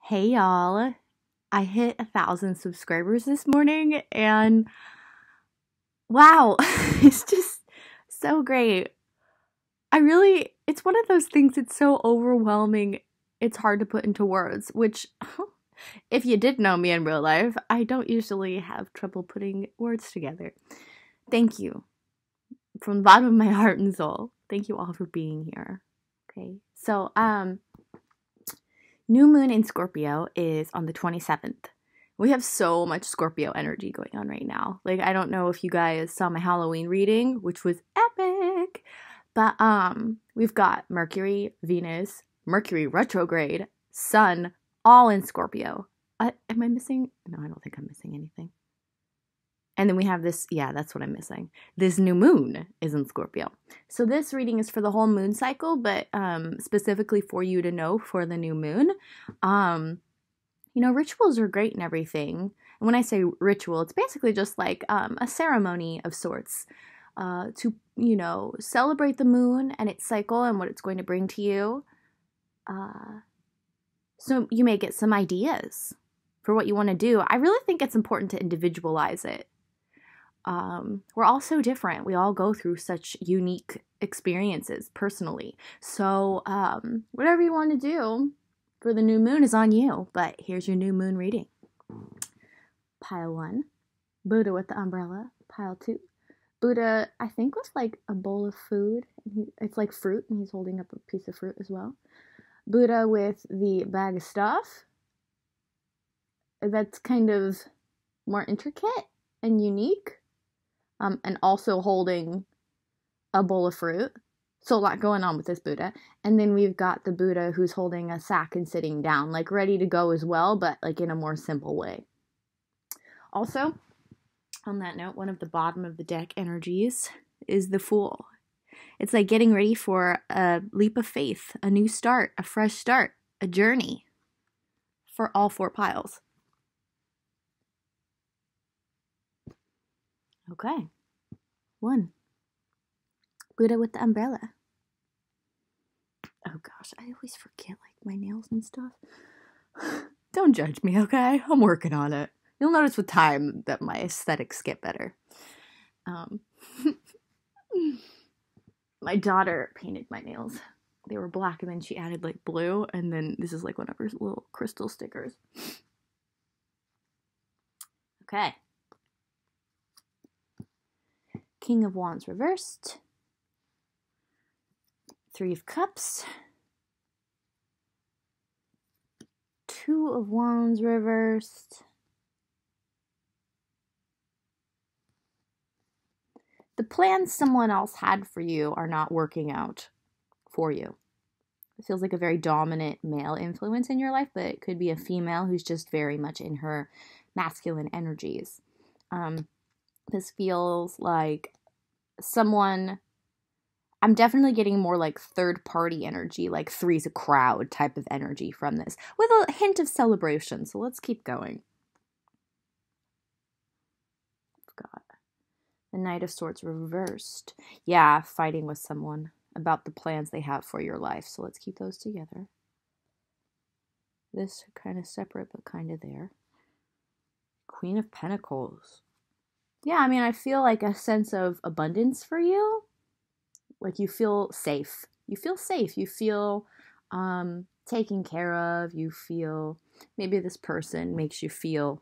Hey y'all, I hit 1,000 subscribers this morning and wow, it's just so great. It's one of those things, it's so overwhelming, it's hard to put into words, which, if you did know me in real life, I don't usually have trouble putting words together. Thank you from the bottom of my heart and soul. Thank you all for being here. Okay, so, new moon in Scorpio is on the 27th. We have so much Scorpio energy going on right now. Like, I don't know if you guys saw my Halloween reading, which was epic. But we've got Mercury, Venus, Mercury retrograde, Sun, all in Scorpio. Am I missing? No, I don't think I'm missing anything. And then we have this, yeah, that's what I'm missing. This new moon is in Scorpio. So this reading is for the whole moon cycle, but specifically for you to know for the new moon. Rituals are great and everything. And when I say ritual, it's basically just like a ceremony of sorts to, celebrate the moon and its cycle and what it's going to bring to you. So you may get some ideas for what you want to do. I really think it's important to individualize it. We're all so different. We all go through such unique experiences personally. So whatever you want to do for the new moon is on you. But here's your new moon reading. Pile 1, Buddha with the umbrella. Pile 2, Buddha, I think, with like a bowl of food. It's like fruit, and he's holding up a piece of fruit as well. Buddha with the bag of stuff. That's kind of more intricate and unique. And also holding a bowl of fruit. So a lot going on with this Buddha. And then we've got the Buddha who's holding a sack and sitting down, like ready to go as well, but like in a more simple way. Also, on that note, one of the bottom of the deck energies is the Fool. It's like getting ready for a leap of faith, a new start, a fresh start, a journey for all 4 piles. Okay. 1, Buddha with the umbrella. Oh gosh, I always forget like my nails and stuff. Don't judge me, okay? I'm working on it. You'll notice with time that my aesthetics get better. My daughter painted my nails. They were black and then she added like blue, and then this is like one of her little crystal stickers. Okay. King of Wands reversed. 3 of Cups. 2 of Wands reversed. The plans someone else had for you are not working out for you. It feels like a very dominant male influence in your life, but it could be a female who's just very much in her masculine energies. This feels like I'm definitely getting more like third party energy, like three's a crowd type of energy from this, with a hint of celebration. So let's keep going. We've got the Knight of Swords reversed. Yeah, fighting with someone about the plans they have for your life. So let's keep those together. This kind of separate, but kind of there. Queen of Pentacles. Yeah, I mean, I feel like a sense of abundance for you. Like you feel safe. You feel safe. You feel taken care of. You feel, maybe this person makes you feel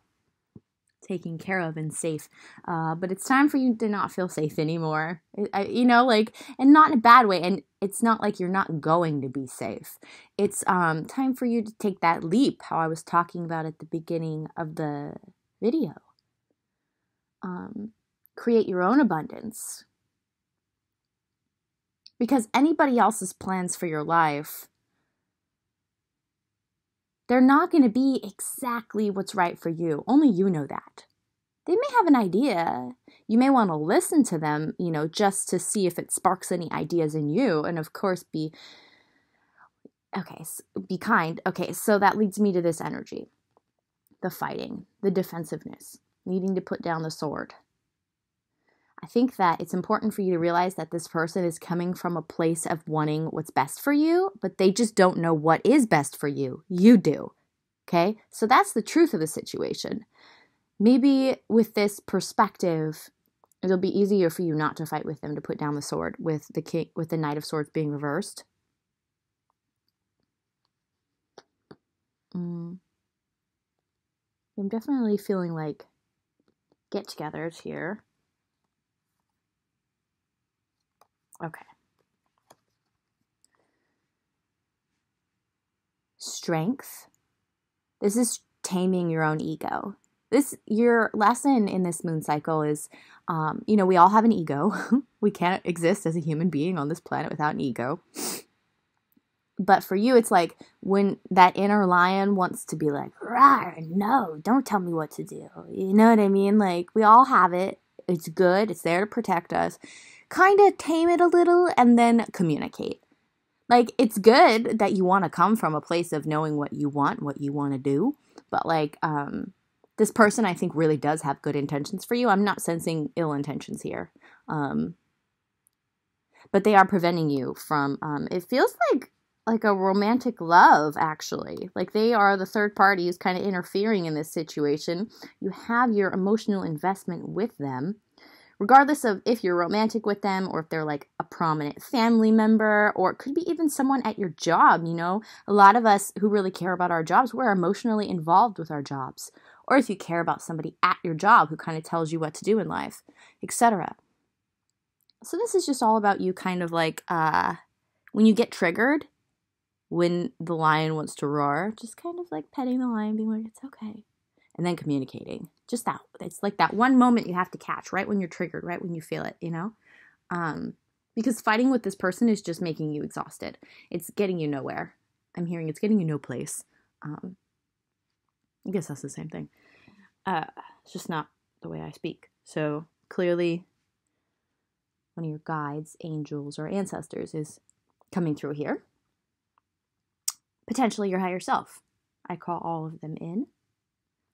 taken care of and safe. But it's time for you to not feel safe anymore. And not in a bad way. And it's not like you're not going to be safe. It's time for you to take that leap, how I was talking about at the beginning of the video. Create your own abundance. Because anybody else's plans for your life, they're not going to be exactly what's right for you. Only you know that. They may have an idea. You may want to listen to them, just to see if it sparks any ideas in you. And of course, be kind. Okay, so that leads me to this energy. The fighting, the defensiveness, needing to put down the sword. I think that it's important for you to realize that this person is coming from a place of wanting what's best for you, but they just don't know what is best for you. You do. Okay, so that's the truth of the situation. Maybe with this perspective, it'll be easier for you not to fight with them, to put down the sword with the king, with the Knight of Swords being reversed. I'm definitely feeling like get-togethers here. Okay. Strength. This is taming your own ego. Your lesson in this moon cycle is, we all have an ego. We can't exist as a human being on this planet without an ego. But for you, it's like when that inner lion wants to be like, "Rawr, no, don't tell me what to do." You know what I mean? Like, we all have it. It's good. It's there to protect us. Kind of tame it a little and then communicate. Like, it's good that you want to come from a place of knowing what you want to do. But, like, this person, I think, really does have good intentions for you. I'm not sensing ill intentions here. But they are preventing you from, it feels like a romantic love, actually. Like, they are the third party who's kind of interfering in this situation. You have your emotional investment with them. Regardless of if you're romantic with them or if they're like a prominent family member, or it could be even someone at your job, A lot of us who really care about our jobs, we're emotionally involved with our jobs. Or if you care about somebody at your job who kind of tells you what to do in life, etc. So this is just all about you kind of like, when you get triggered, when the lion wants to roar, just kind of like petting the lion, being like, it's okay. And then communicating. Just that. It's like that one moment you have to catch, right when you're triggered, right when you feel it, Because fighting with this person is just making you exhausted. It's getting you nowhere. I'm hearing it's getting you no place. I guess that's the same thing. It's just not the way I speak. So clearly, one of your guides, angels, or ancestors is coming through here. Potentially your higher self. I call all of them in.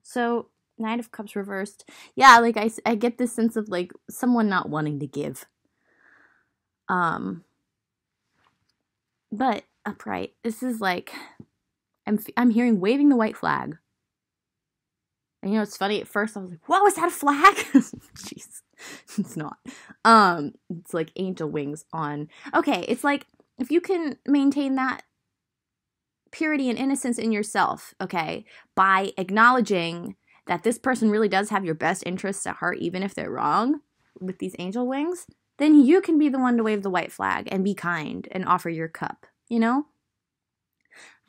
So, Knight of Cups reversed. Yeah, like I get this sense of like someone not wanting to give. But upright. This is like I'm hearing waving the white flag. And it's funny, at first I was like, "What was that, a flag?" Jeez. It's not. It's like angel wings on. Okay, it's like if you can maintain that purity and innocence in yourself, okay, by acknowledging that this person really does have your best interests at heart, even if they're wrong with these angel wings, then you can be the one to wave the white flag and be kind and offer your cup, I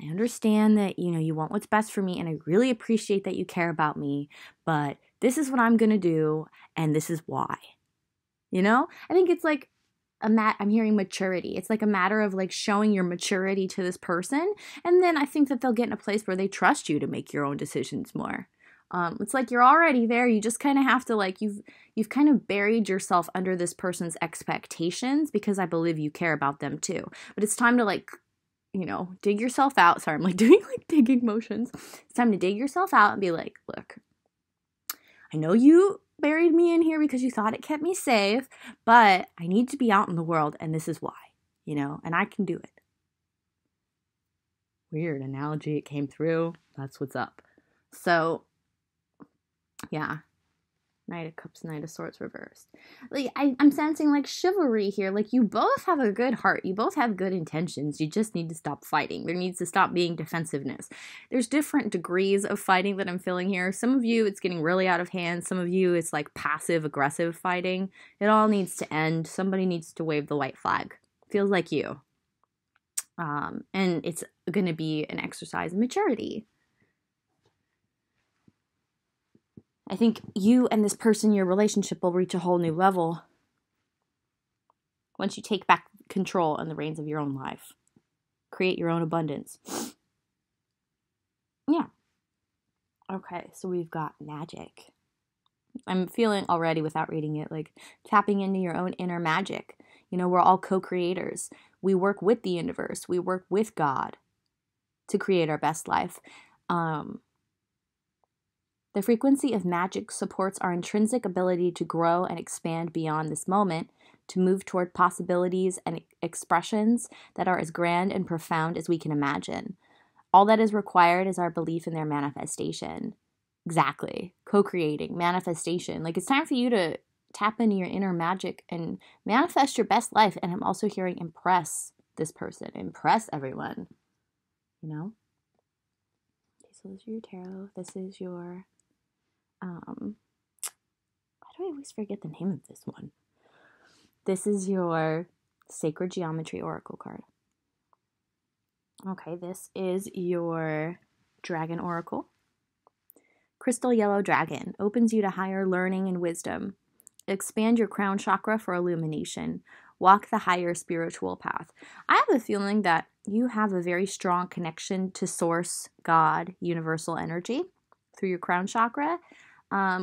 understand that, you want what's best for me, and I really appreciate that you care about me, but this is what I'm going to do, and this is why. I think it's like I'm hearing maturity. It's like a matter of like showing your maturity to this person. And then I think that they'll get in a place where they trust you to make your own decisions more. It's like you're already there. You just kind of have to like, you've kind of buried yourself under this person's expectations because I believe you care about them too. But it's time to like, dig yourself out. Sorry, I'm like doing like digging motions. It's time to dig yourself out and be like, look, I know you buried me in here because you thought it kept me safe, but I need to be out in the world, and this is why, and I can do it. Weird analogy, it came through. That's what's up. So, yeah. Knight of Cups, Knight of Swords reversed. Like, I'm sensing like chivalry here. Like, you both have a good heart. You both have good intentions. You just need to stop fighting. There needs to stop being defensiveness. There's different degrees of fighting that I'm feeling here. Some of you, it's getting really out of hand. Some of you, it's like passive-aggressive fighting. It all needs to end. Somebody needs to wave the white flag. Feels like you. And it's going to be an exercise in maturity. I think you and this person, your relationship will reach a whole new level once you take back control and the reins of your own life. Create your own abundance. Yeah. Okay, so we've got magic. I'm feeling already, without reading it, like tapping into your own inner magic. We're all co-creators. We work with the universe. We work with God to create our best life. The frequency of magic supports our intrinsic ability to grow and expand beyond this moment, to move toward possibilities and expressions that are as grand and profound as we can imagine. All that is required is our belief in their manifestation. Exactly. Co-creating, manifestation. Like, it's time for you to tap into your inner magic and manifest your best life. And I'm also hearing impress this person, impress everyone, you know? Okay, so this is your tarot. This is your, why do I always forget the name of this one? This is your Sacred Geometry Oracle card. Okay, this is your Dragon Oracle. Crystal Yellow Dragon opens you to higher learning and wisdom. Expand your crown chakra for illumination. Walk the higher spiritual path. I have a feeling that you have a very strong connection to Source, God, universal energy through your crown chakra,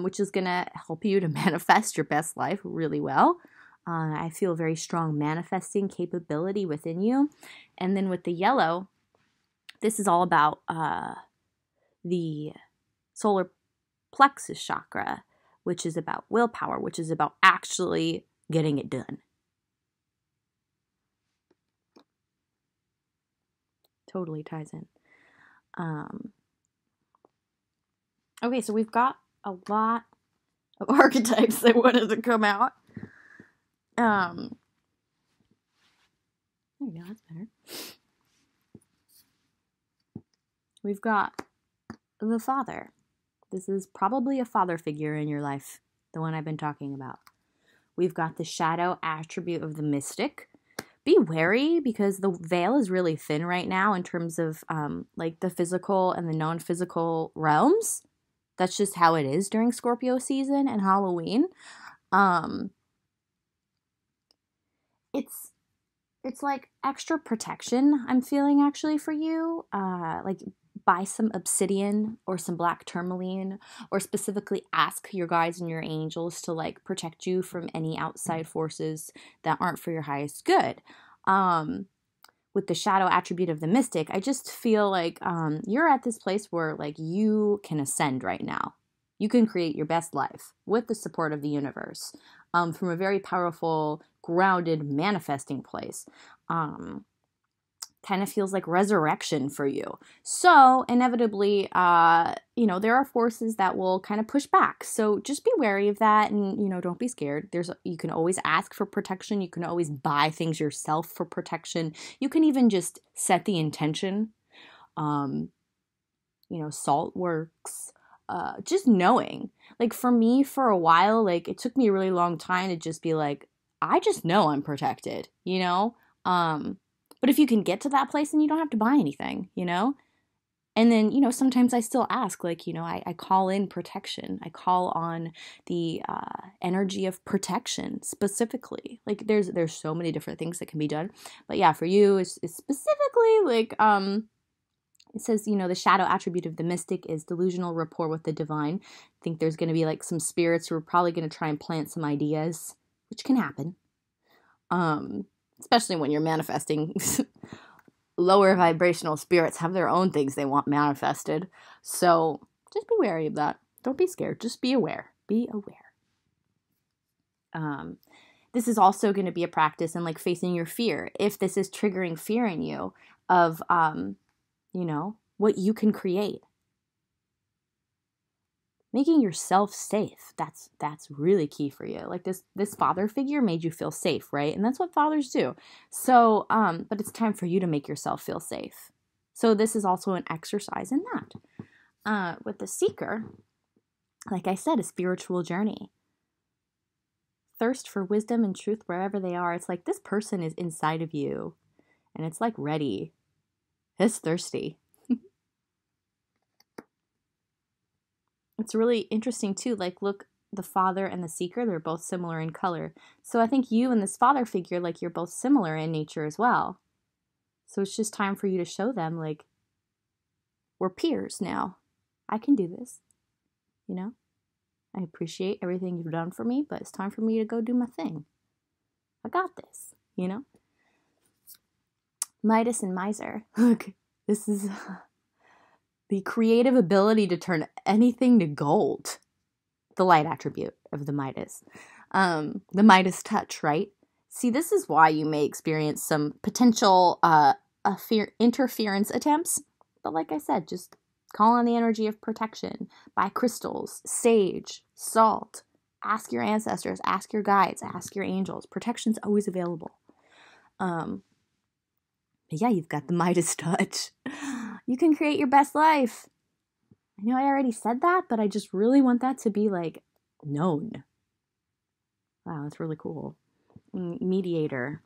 which is going to help you to manifest your best life really well. I feel very strong manifesting capability within you. And then with the yellow, this is all about the solar plexus chakra, which is about willpower, which is about actually getting it done. Totally ties in. Okay, so we've got a lot of archetypes that wanted to come out. There we go, that's better. We've got the father. This is probably a father figure in your life, the one I've been talking about. We've got the shadow attribute of the mystic. Be wary because the veil is really thin right now in terms of like the physical and the non-physical realms. That's just how it is during Scorpio season and Halloween. It's like extra protection I'm feeling actually for you. Like buy some obsidian or some black tourmaline, or specifically ask your guides and your angels to like protect you from any outside forces that aren't for your highest good. With the shadow attribute of the mystic, I just feel like you're at this place where like you can ascend right now. You can create your best life with the support of the universe from a very powerful, grounded, manifesting place. Kind of feels like resurrection for you. So inevitably, there are forces that will kind of push back. So just be wary of that and, don't be scared. You can always ask for protection. You can always buy things yourself for protection. You can even just set the intention. Salt works. Just knowing. Like for me, for a while, like it took me a really long time to just be like, I just know I'm protected, But if you can get to that place, then you don't have to buy anything, And then, sometimes I still ask, like, I call in protection. I call on the energy of protection specifically. Like, there's so many different things that can be done. But yeah, for you, it's specifically like, it says, the shadow attribute of the mystic is delusional rapport with the divine. I think there's going to be like some spirits who are probably going to try and plant some ideas, which can happen. Especially when you're manifesting. Lower vibrational spirits have their own things they want manifested. So just be wary of that. Don't be scared. Just be aware. Be aware. This is also going to be a practice in like facing your fear. If this is triggering fear in you of, what you can create. Making yourself safe. That's really key for you. Like this father figure made you feel safe, right? And that's what fathers do. So, but it's time for you to make yourself feel safe. So this is also an exercise in that. With the seeker, like I said, a spiritual journey. Thirst for wisdom and truth wherever they are. It's like this person is inside of you and it's like ready. It's thirsty. It's really interesting too, like look, the father and the seeker, they're both similar in color. So I think you and this father figure, like you're both similar in nature as well. So it's just time for you to show them like, we're peers now. I can do this, I appreciate everything you've done for me, but it's time for me to go do my thing. I got this, Midas and Miser. Look, this is... the creative ability to turn anything to gold. The light attribute of the Midas. The Midas touch, right? See, this is why you may experience some potential interference attempts But like I said, just call on the energy of protection. Buy crystals, sage, salt. Ask your ancestors, ask your guides, ask your angels. Protection's always available. But yeah, you've got the Midas touch. You can create your best life. I know I already said that, but I just really want that to be like known. Wow, that's really cool. Mediator.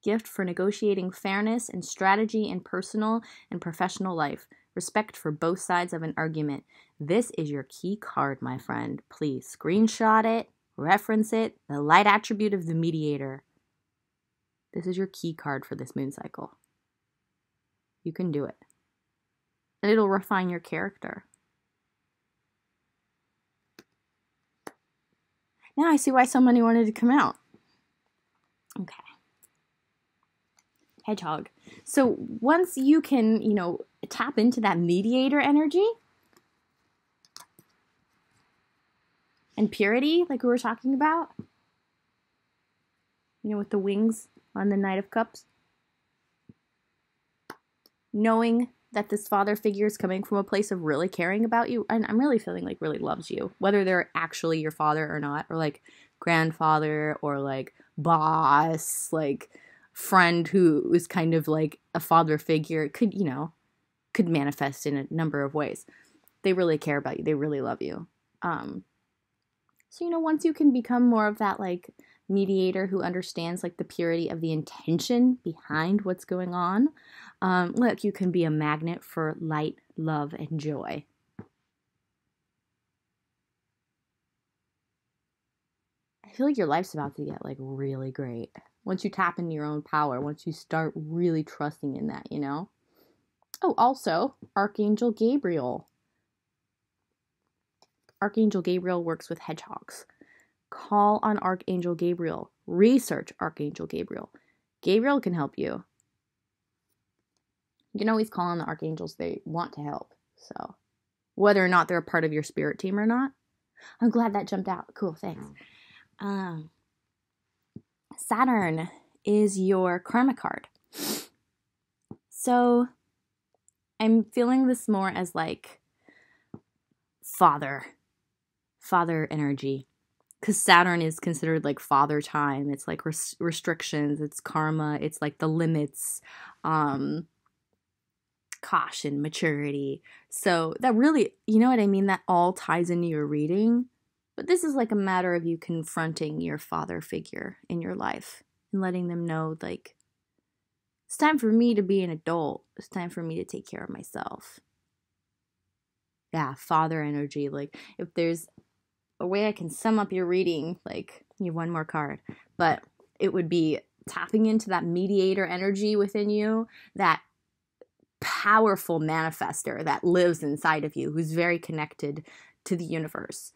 Gift for negotiating fairness and strategy in personal and professional life. Respect for both sides of an argument. This is your key card, my friend. Please screenshot it, reference it, the light attribute of the mediator. This is your key card for this moon cycle. You can do it. And it'll refine your character. Now I see why so many wanted to come out. Okay. Hedgehog. So once you can, tap into that mediator energy and purity, like we were talking about, with the wings on the Knight of Cups, knowing that this father figure is coming from a place of really caring about you, and I'm really feeling like really loves you, whether they're actually your father or not, or like grandfather, or like boss, like friend who is kind of like a father figure. It could manifest in a number of ways. They really care about you. They really love you. So, once you can become more of that like mediator who understands like the purity of the intention behind what's going on, look, you can be a magnet for light, love, and joy. I feel like your life's about to get like really great. Once you tap into your own power, once you start really trusting in that, Oh, also, Archangel Gabriel. Archangel Gabriel works with hedgehogs. Call on Archangel Gabriel. Research Archangel Gabriel. Gabriel can help you. You can always call on the archangels. They want to help. So, whether or not they're a part of your spirit team or not. I'm glad that jumped out. Cool, thanks. Saturn is your karma card. So, I'm feeling this more as like father energy. Because Saturn is considered like father time. It's like restrictions, it's karma, it's like the limits, caution, maturity. So that really, you know what I mean? That all ties into your reading. But this is like a matter of you confronting your father figure in your life and letting them know, like, it's time for me to be an adult. It's time for me to take care of myself. Yeah, father energy. Like, if there's a way I can sum up your reading, like, you have one more card, but it would be tapping into that mediator energy within you, that powerful manifester that lives inside of you, who's very connected to the universe,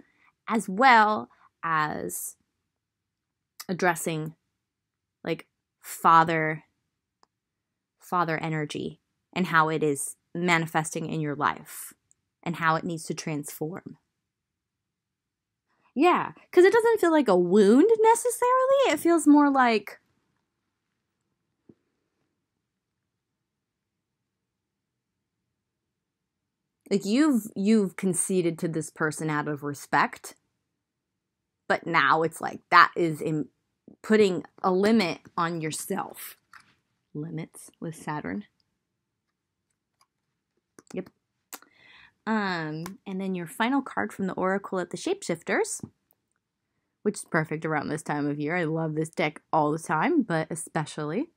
as well as addressing like father energy and how it is manifesting in your life and how it needs to transform. Yeah, because it doesn't feel like a wound necessarily. It feels more like you've conceded to this person out of respect, but now it's like that is putting a limit on yourself. Limits with Saturn. Yep. And then your final card from the Oracle at the Shapeshifters, which is perfect around this time of year. I love this deck all the time, but especially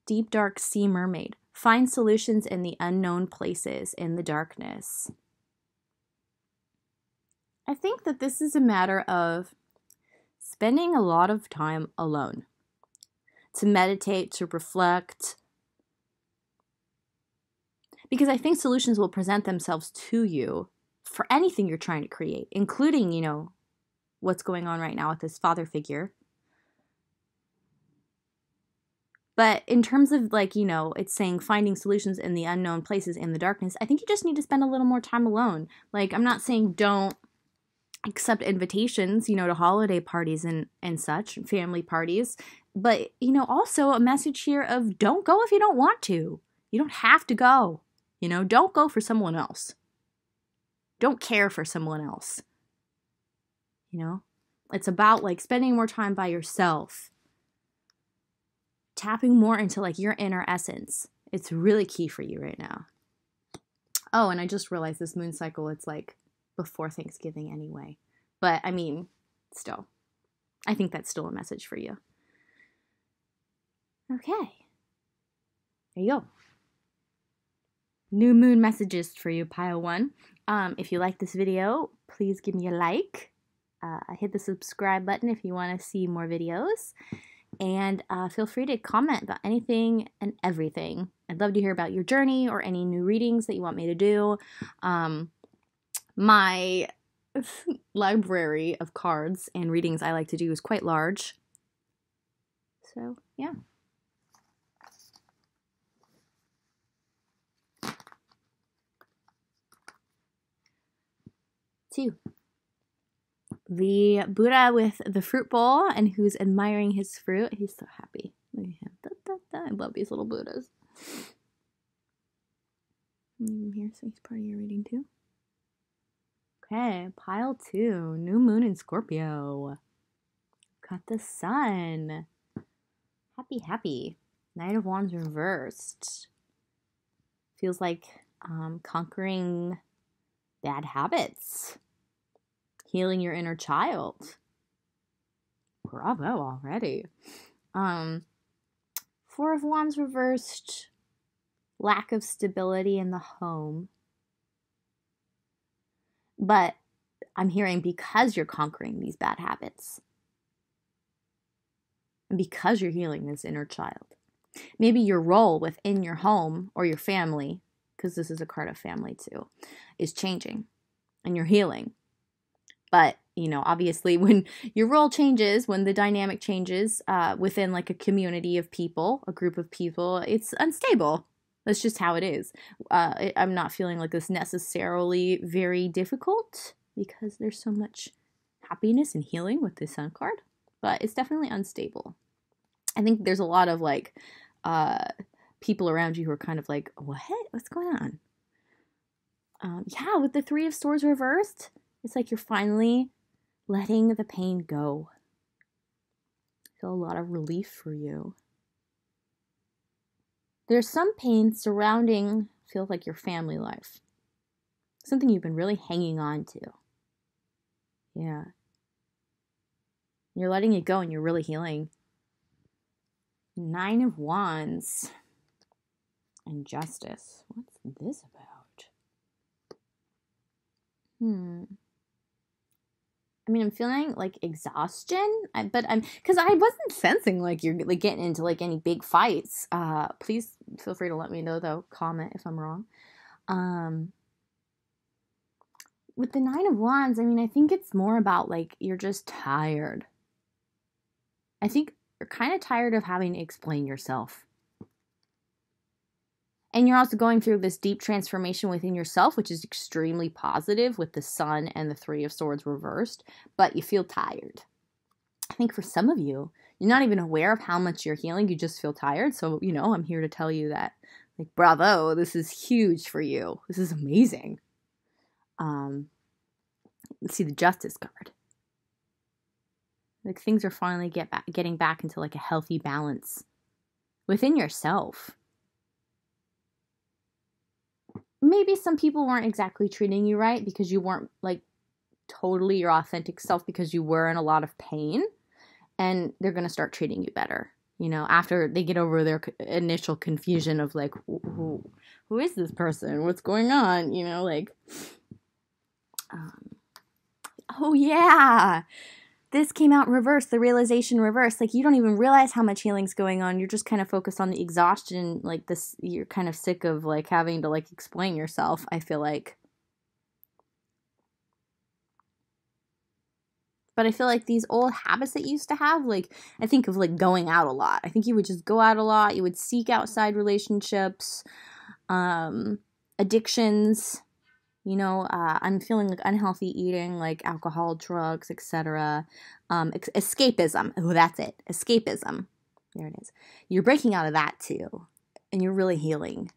Deep Dark Sea Mermaid. Find solutions in the unknown places, in the darkness. I think that this is a matter of spending a lot of time alone. To meditate, to reflect. Because I think solutions will present themselves to you for anything you're trying to create, including, what's going on right now with this father figure. But in terms of it's saying finding solutions in the unknown places in the darkness, I think you just need to spend a little more time alone. Like, I'm not saying don't accept invitations, to holiday parties and such, family parties. But, also a message here of don't go if you don't want to. You don't have to go. You know, don't go for someone else. Don't care for someone else. You know, it's about like spending more time by yourself. Tapping more into like your inner essence. It's really key for you right now. Oh, and I just realized this moon cycle, it's like before Thanksgiving anyway. But I mean, still, I think that's still a message for you. Okay. There you go. New moon messages for you, pile one. If you like this video, please give me a like. Hit the subscribe button if you want to see more videos. And feel free to comment about anything and everything. I'd love to hear about your journey or any new readings that you want me to do. My library of cards and readings I like to do is quite large. So, yeah. Two. The Buddha with the fruit bowl and who's admiring his fruit. He's so happy. Look at him. Da, da, da. I love these little Buddhas. Here, so he's part of your reading too. Okay, pile two. New moon in Scorpio. Got the sun. Happy, happy. Knight of Wands reversed. Feels like conquering bad habits. Healing your inner child. Bravo already. Four of Wands reversed. Lack of stability in the home. But I'm hearing because you're conquering these bad habits. And because you're healing this inner child. Maybe your role within your home or your family, because this is a card of family too, is changing. And you're healing. But, you know, obviously when your role changes, when the dynamic changes within like a community of people, a group of people, it's unstable. That's just how it is. I'm not feeling like this necessarily very difficult because there's so much happiness and healing with this sun card. But it's definitely unstable. I think there's a lot of like people around you who are kind of like, what? What's going on? Yeah, with the Three of Swords reversed, it's like you're finally letting the pain go. I feel a lot of relief for you. There's some pain surrounding, feels like your family life. Something you've been really hanging on to. Yeah. You're letting it go and you're really healing. Nine of Wands. And Justice. What's this about? I mean, I'm feeling like exhaustion, but because I wasn't sensing like you're like getting into like any big fights. Please feel free to let me know though. Comment if I'm wrong. With the Nine of Wands, I mean, I think it's more about like you're just tired. I think you're kind of tired of having to explain yourself. And you're also going through this deep transformation within yourself, which is extremely positive with the Sun and the Three of Swords reversed, but you feel tired. I think for some of you, you're not even aware of how much you're healing, you just feel tired. So, you know, I'm here to tell you that, like, bravo, this is huge for you. This is amazing. Let's see the Justice card. Like, things are finally getting back into, like, a healthy balance within yourself. Maybe some people weren't exactly treating you right because you weren't like totally your authentic self because you were in a lot of pain, and they're going to start treating you better, you know, after they get over their initial confusion of like, who is this person? What's going on? You know, like, oh yeah, this came out reversed, the realization reversed. Like, you don't even realize how much healing's going on. You're just kind of focused on the exhaustion. Like this, you're kind of sick of like having to like explain yourself, I feel like. But I feel like these old habits that you used to have, like, I think of like going out a lot. I think you would just go out a lot. You would seek outside relationships, addictions. You know, I'm feeling like unhealthy eating, like alcohol, drugs, etc. Escapism. Oh, that's it. Escapism. There it is. You're breaking out of that too. And you're really healing.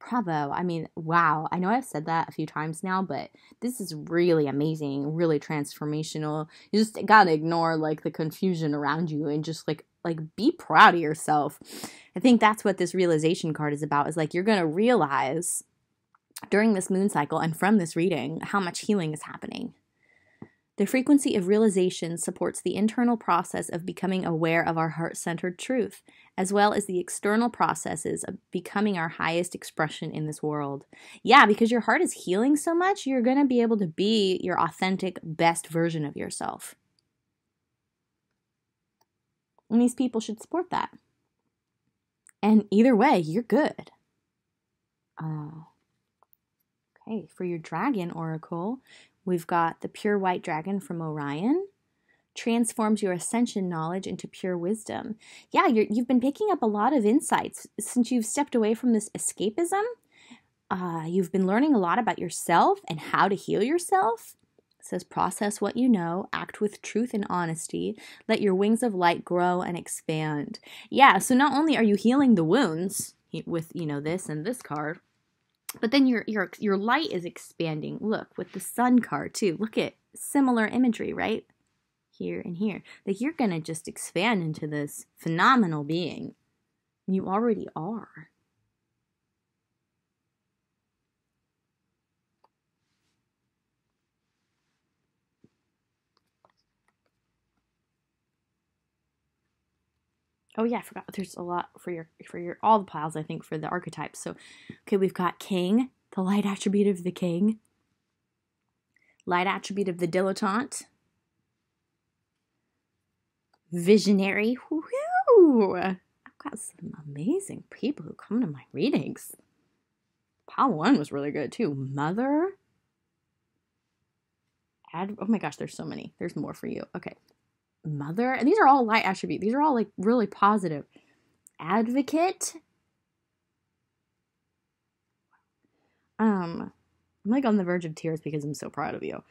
Bravo. I mean, wow. I know I've said that a few times now, but this is really amazing, really transformational. You just gotta ignore like the confusion around you and just like be proud of yourself. I think that's what this realization card is about, is like you're gonna realize during this moon cycle and from this reading how much healing is happening. The frequency of realization supports the internal process of becoming aware of our heart-centered truth, as well as the external processes of becoming our highest expression in this world. Yeah, because your heart is healing so much, you're going to be able to be your authentic, best version of yourself. And these people should support that. And either way, you're good. Okay, for your dragon oracle, we've got the pure white dragon from Orion. Transforms your ascension knowledge into pure wisdom. Yeah, you've been picking up a lot of insights since you've stepped away from this escapism. You've been learning a lot about yourself and how to heal yourself. It says, process what you know, act with truth and honesty, let your wings of light grow and expand. Yeah, so not only are you healing the wounds with, this and this card, but then your light is expanding. Look, with the sun card too. Look at similar imagery, right? Here and here. Like you're going to just expand into this phenomenal being. You already are. Oh yeah, I forgot. There's a lot for your all the piles, I think, for the archetypes. So, okay, we've got King, the light attribute of the King. Light attribute of the dilettante. Visionary. Woo-hoo! I've got some amazing people who come to my readings. Pile 1 was really good too. Mother. Oh my gosh, there's so many. There's more for you. Okay. Mother. And these are all light attribute. These are all like really positive. Advocate. I'm like on the verge of tears because I'm so proud of you.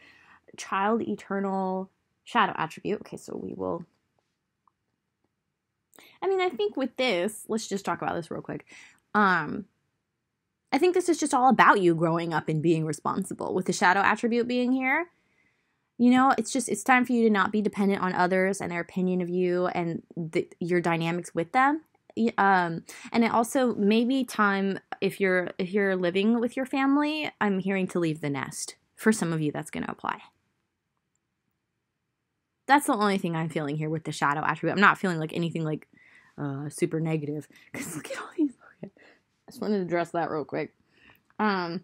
Child, eternal, shadow attribute. Okay, so we will. I mean, I think with this, let's just talk about this real quick. I think this is just all about you growing up and being responsible. With the shadow attribute being here, it's time for you to not be dependent on others and their opinion of you and your dynamics with them. And it also may be time, if you're living with your family, I'm hearing to leave the nest. For some of you, that's going to apply. That's the only thing I'm feeling here with the shadow attribute. I'm not feeling like anything like super negative. Because look at all these. Okay. I just wanted to address that real quick. And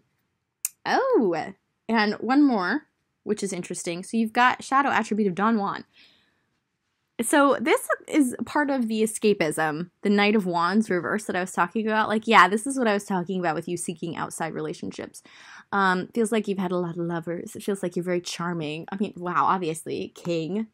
one more, which is interesting. So you've got shadow attribute of Don Juan. So this is part of the escapism, the Knight of Wands reverse that I was talking about. Like, yeah, this is what I was talking about with you seeking outside relationships. Feels like you've had a lot of lovers. It feels like you're very charming. I mean, wow, obviously, king,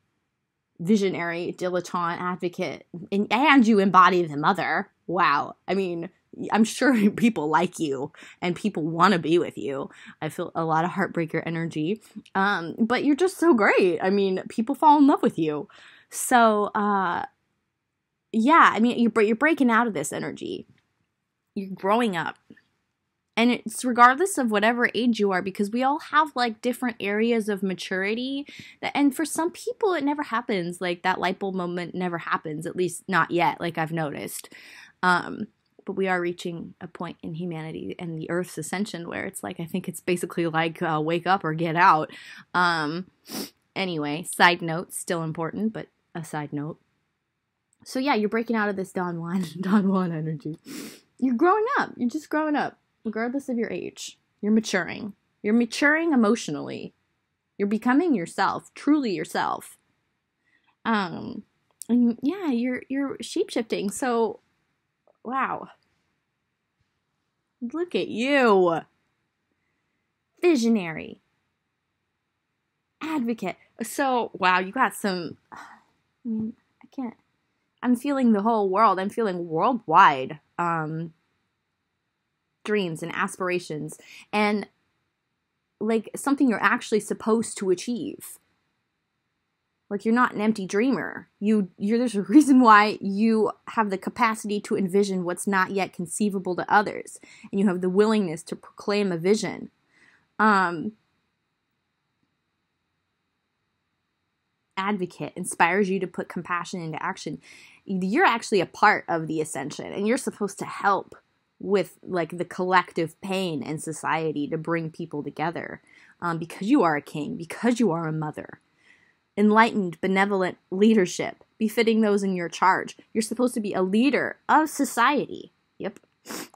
visionary, dilettante, advocate, and you embody the mother. Wow. I mean, I'm sure people like you and people want to be with you. I feel a lot of heartbreaker energy. But you're just so great. I mean, people fall in love with you. So, yeah, I mean, you're breaking out of this energy. You're growing up. And it's regardless of whatever age you are, because we all have, like, different areas of maturity. And for some people, it never happens. Like, that light bulb moment never happens, at least not yet, like I've noticed. But we are reaching a point in humanity and the Earth's ascension where it's like, I think it's basically like wake up or get out. Anyway, side note, still important, but a side note. So yeah, you're breaking out of this Don Juan energy. You're growing up. You're just growing up, regardless of your age. You're maturing. You're maturing emotionally. You're becoming yourself, truly yourself. And yeah, you're shape-shifting. So, wow. Look at you. Visionary. Advocate. So, wow, you got some, I mean, I'm feeling the whole world. I'm feeling worldwide dreams and aspirations and like something you're actually supposed to achieve. Like, you're not an empty dreamer. There's a reason why you have the capacity to envision what's not yet conceivable to others. And you have the willingness to proclaim a vision. Advocate inspires you to put compassion into action. You're actually a part of the ascension, and you're supposed to help with like the collective pain in society to bring people together, because you are a king, because you are a mother. Enlightened, benevolent leadership befitting those in your charge. You're supposed to be a leader of society. Yep.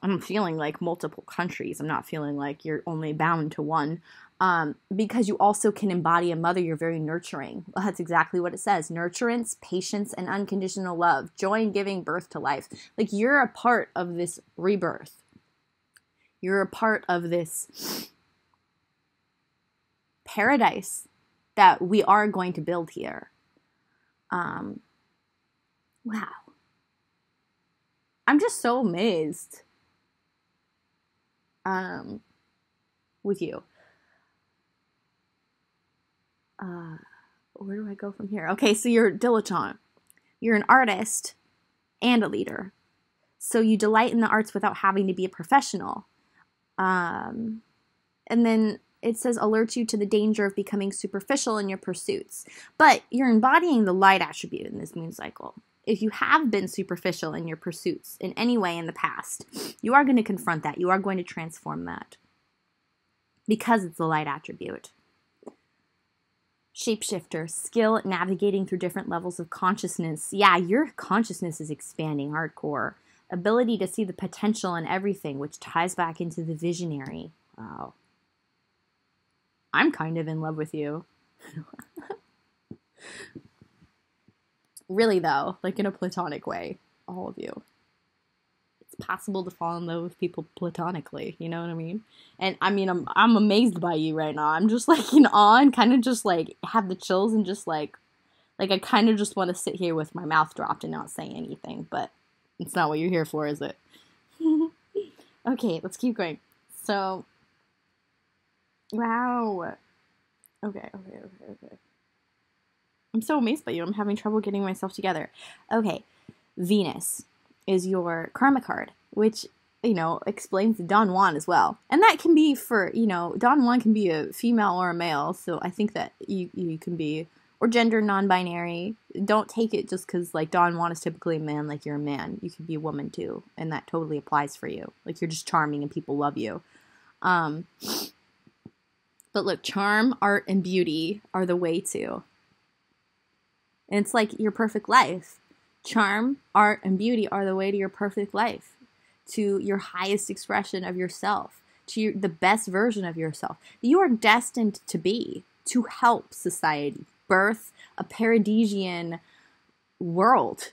I'm feeling like multiple countries. I'm not feeling like you're only bound to one. Because you also can embody a mother. You're very nurturing. Well, that's exactly what it says. Nurturance, patience, and unconditional love. Joy in giving birth to life. Like, you're a part of this rebirth. You're a part of this paradise that we are going to build here. Wow. I'm just so amazed with you. Where do I go from here? Okay, so you're dilettante. You're an artist and a leader. So you delight in the arts without having to be a professional. And then it says alerts you to the danger of becoming superficial in your pursuits. But you're embodying the light attribute in this moon cycle. If you have been superficial in your pursuits in any way in the past, you are going to confront that. You are going to transform that. Because it's the light attribute. Shapeshifter, skill at navigating through different levels of consciousness. Yeah, your consciousness is expanding hardcore. Ability to see the potential in everything, which ties back into the visionary. Wow. I'm kind of in love with you. Really, though, like in a platonic way, all of you. It's possible to fall in love with people platonically, you know what I mean? And I mean, I'm amazed by you right now. I'm just like in awe and kind of just like have the chills and just like I kind of just want to sit here with my mouth dropped and not say anything, but it's not what you're here for, is it? Okay, let's keep going. So, wow. Okay. I'm so amazed by you. I'm having trouble getting myself together. Okay, Venus is your karma card, which, you know, explains the Don Juan as well. And that can be for, you know, Don Juan can be a female or a male, so I think that you can be, or gender non-binary. Don't take it just because, like, Don Juan is typically a man, like you're a man. You could be a woman, too, and that totally applies for you. Like, you're just charming and people love you. But look, charm, art, and beauty are the way to. And it's like your perfect life. Charm, art, and beauty are the way to your perfect life, to your highest expression of yourself, to the best version of yourself. You are destined to be, to help society birth a paradisian world.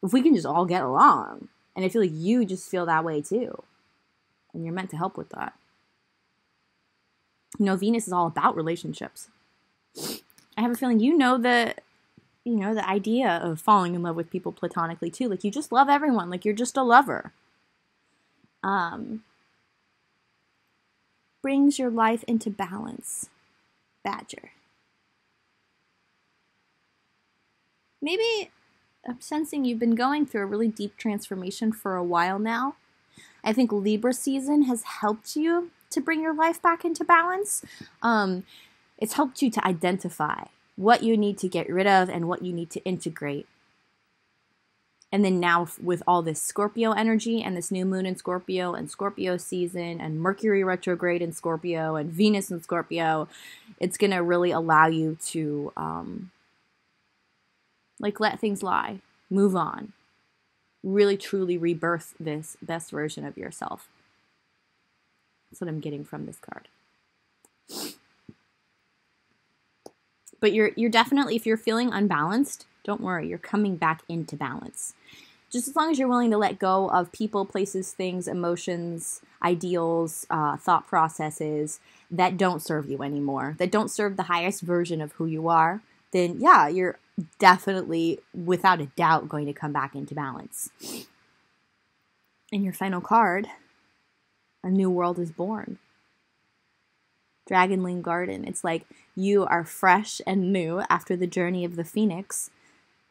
If we can just all get along. And I feel like you just feel that way too. And you're meant to help with that. You know, Venus is all about relationships. I have a feeling you know the idea of falling in love with people platonically too. Like, you just love everyone. Like, you're just a lover. Brings your life into balance. Badger. Maybe I'm sensing you've been going through a really deep transformation for a while now. I think Libra season has helped you to bring your life back into balance. It's helped you to identify what you need to get rid of and what you need to integrate. And then now with all this Scorpio energy and this new moon in Scorpio and Scorpio season and Mercury retrograde in Scorpio and Venus in Scorpio, it's going to really allow you to let things lie, move on, really truly rebirth this best version of yourself. That's what I'm getting from this card. But you're definitely, if you're feeling unbalanced, don't worry, you're coming back into balance. Just as long as you're willing to let go of people, places, things, emotions, ideals, thought processes that don't serve you anymore, that don't serve the highest version of who you are, then yeah, you're definitely, without a doubt, going to come back into balance. And your final card, a new world is born. Dragonling Garden. It's like you are fresh and new after the journey of the phoenix,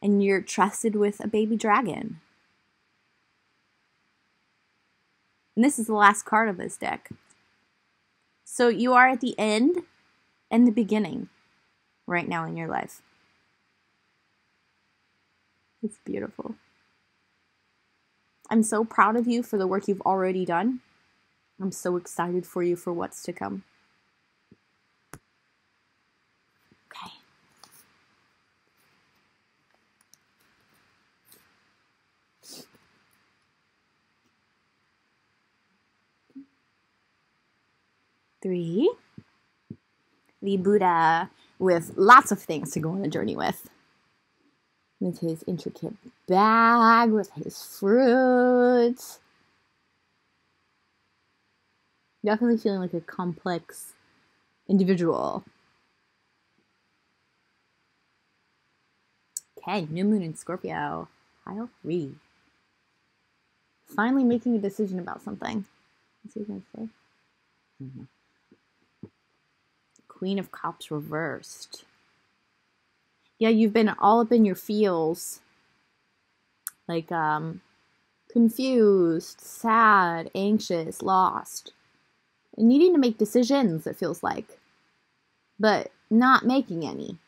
and you're trusted with a baby dragon. And this is the last card of this deck. So you are at the end and the beginning right now in your life. It's beautiful. I'm so proud of you for the work you've already done. I'm so excited for you for what's to come. Okay. Three. The Buddha with lots of things to go on a journey with. With his intricate bag, with his fruits. Definitely feeling like a complex individual. Okay, new moon in Scorpio. Pile 3. Finally making a decision about something. What's he gonna say? Mm-hmm. Queen of Cups reversed. Yeah, you've been all up in your feels. Like, confused, sad, anxious, lost. And needing to make decisions, it feels like. But not making any.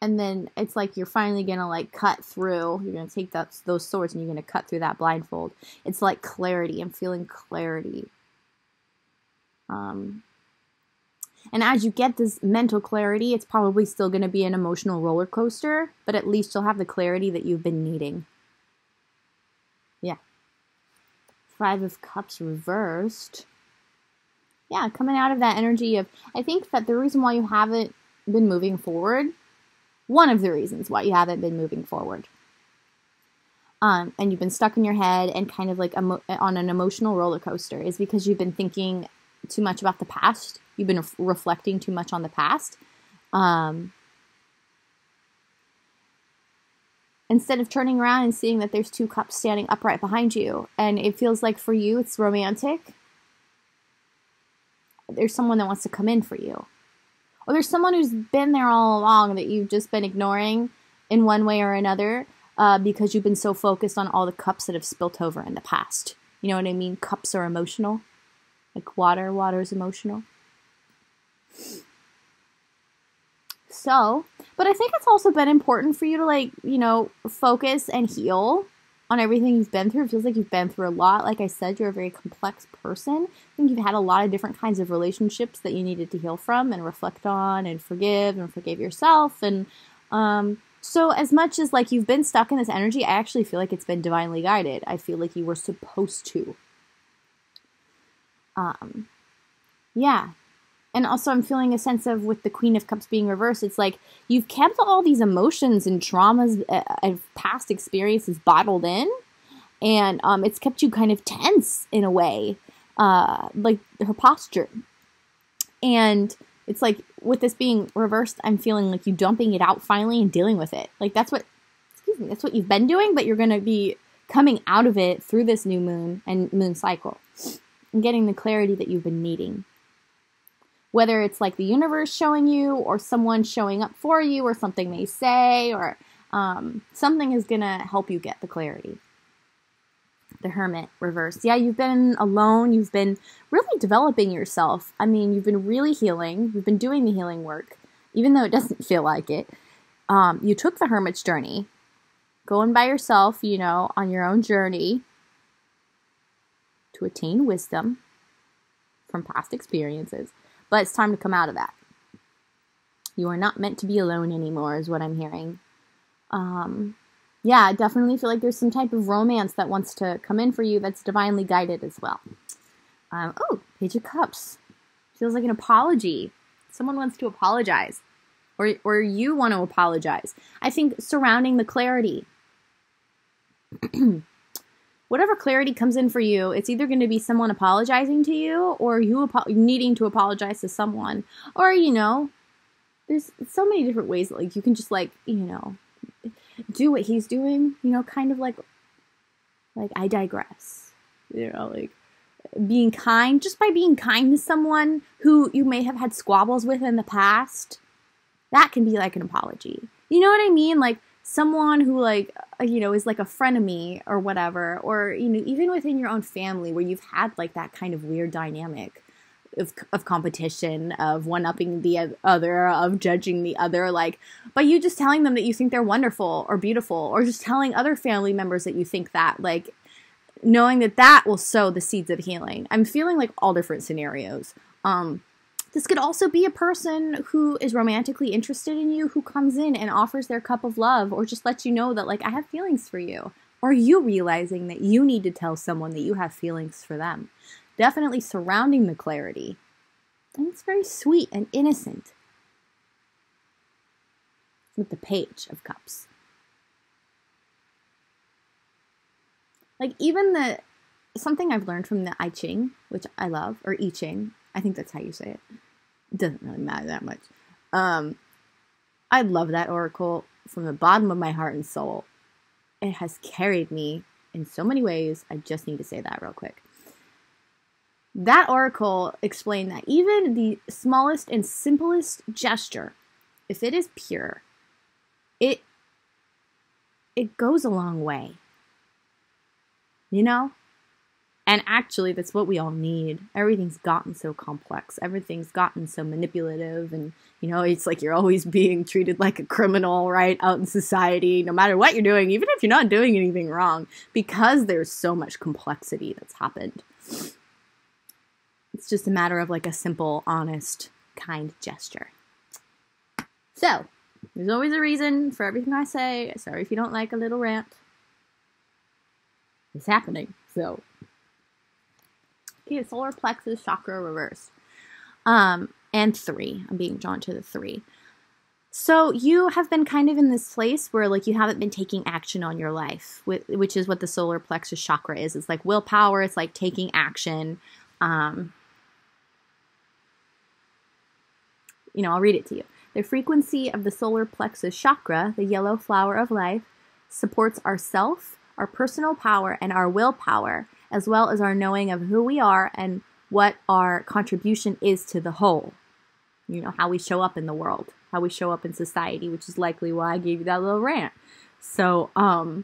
And then it's like you're finally going to like cut through. You're going to take those swords and you're going to cut through that blindfold. It's like clarity. I'm feeling clarity. And as you get this mental clarity, it's probably still going to be an emotional roller coaster, but at least you'll have the clarity that you've been needing. Yeah. 5 of Cups reversed. Yeah, coming out of that energy of, I think that the reason why you haven't been moving forward, one of the reasons why you haven't been moving forward, and you've been stuck in your head and kind of like on an emotional roller coaster, is because you've been thinking too much about the past. You've been reflecting too much on the past. Instead of turning around and seeing that there's 2 cups standing upright behind you. And it feels like for you, it's romantic. There's someone that wants to come in for you. Or there's someone who's been there all along that you've just been ignoring in one way or another because you've been so focused on all the cups that have spilt over in the past. You know what I mean? Cups are emotional. Like water. Water is emotional. So, but I think it's also been important for you to, like, you know, focus and heal on everything you've been through. It feels like you've been through a lot. Like I said, you're a very complex person. I think you've had a lot of different kinds of relationships that you needed to heal from and reflect on and forgive yourself. And so as much as like you've been stuck in this energy, I actually feel like it's been divinely guided. I feel like you were supposed to. Yeah. And also I'm feeling a sense of, with the Queen of Cups being reversed, it's like you've kept all these emotions and traumas of past experiences bottled in. And it's kept you kind of tense in a way, like her posture. And it's like with this being reversed, I'm feeling like you dumping it out finally and dealing with it. Like that's what you've been doing, but you're going to be coming out of it through this new moon and moon cycle and getting the clarity that you've been needing. Whether it's like the universe showing you or someone showing up for you or something they say or something is going to help you get the clarity. The Hermit reversed. Yeah, you've been alone. You've been really developing yourself. I mean, you've been really healing. You've been doing the healing work, even though it doesn't feel like it. You took the Hermit's journey, going by yourself, you know, on your own journey to attain wisdom from past experiences. But it's time to come out of that. You are not meant to be alone anymore, is what I'm hearing. Yeah, I definitely feel like there's some type of romance that wants to come in for you that's divinely guided as well. Oh, Page of Cups. Feels like an apology. Someone wants to apologize. Or you want to apologize. I think surrounding the clarity. Whatever clarity comes in for you, it's either going to be someone apologizing to you or you needing to apologize to someone. Or, you know, there's so many different ways that, like, you can just, like, you know, do what he's doing, you know, kind of like I digress. You know, like, being kind, just by being kind to someone who you may have had squabbles with in the past, that can be like an apology. You know what I mean? Like someone who like, is like a frenemy or whatever, or, even within your own family where you've had like that kind of weird dynamic of competition, of one-upping the other, of judging the other, like, but you just telling them that you think they're wonderful or beautiful, or just telling other family members that you think that, like, knowing that will sow the seeds of healing. I'm feeling like all different scenarios. This could also be a person who is romantically interested in you, who comes in and offers their cup of love, or just lets you know that, like, I have feelings for you. Or you realizing that you need to tell someone that you have feelings for them. Definitely surrounding the clarity. And it's very sweet and innocent. With the Page of Cups. Like, even something I've learned from the I Ching, which I love, or I Ching, I think that's how you say it. It doesn't really matter that much. I love that oracle from the bottom of my heart and soul. It has carried me in so many ways. I just need to say that real quick. That oracle explained that even the smallest and simplest gesture, if it is pure, it goes a long way. And actually, that's what we all need. Everything's gotten so complex. Everything's gotten so manipulative. And, it's like you're always being treated like a criminal, right, out in society, no matter what you're doing, even if you're not doing anything wrong, because there's so much complexity that's happened. It's just a matter of like a simple, honest, kind gesture. So, there's always a reason for everything I say. Sorry if you don't like a little rant. It's happening. So, okay, solar plexus chakra reversed. And 3. I'm being drawn to the 3. So you have been kind of in this place where like you haven't been taking action on your life, which is what the solar plexus chakra is. It's like willpower. It's like taking action. I'll read it to you. The frequency of the solar plexus chakra, the yellow flower of life, supports our self, our personal power, and our willpower, as well as our knowing of who we are and what our contribution is to the whole. How we show up in the world, how we show up in society, which is likely why I gave you that little rant. So, the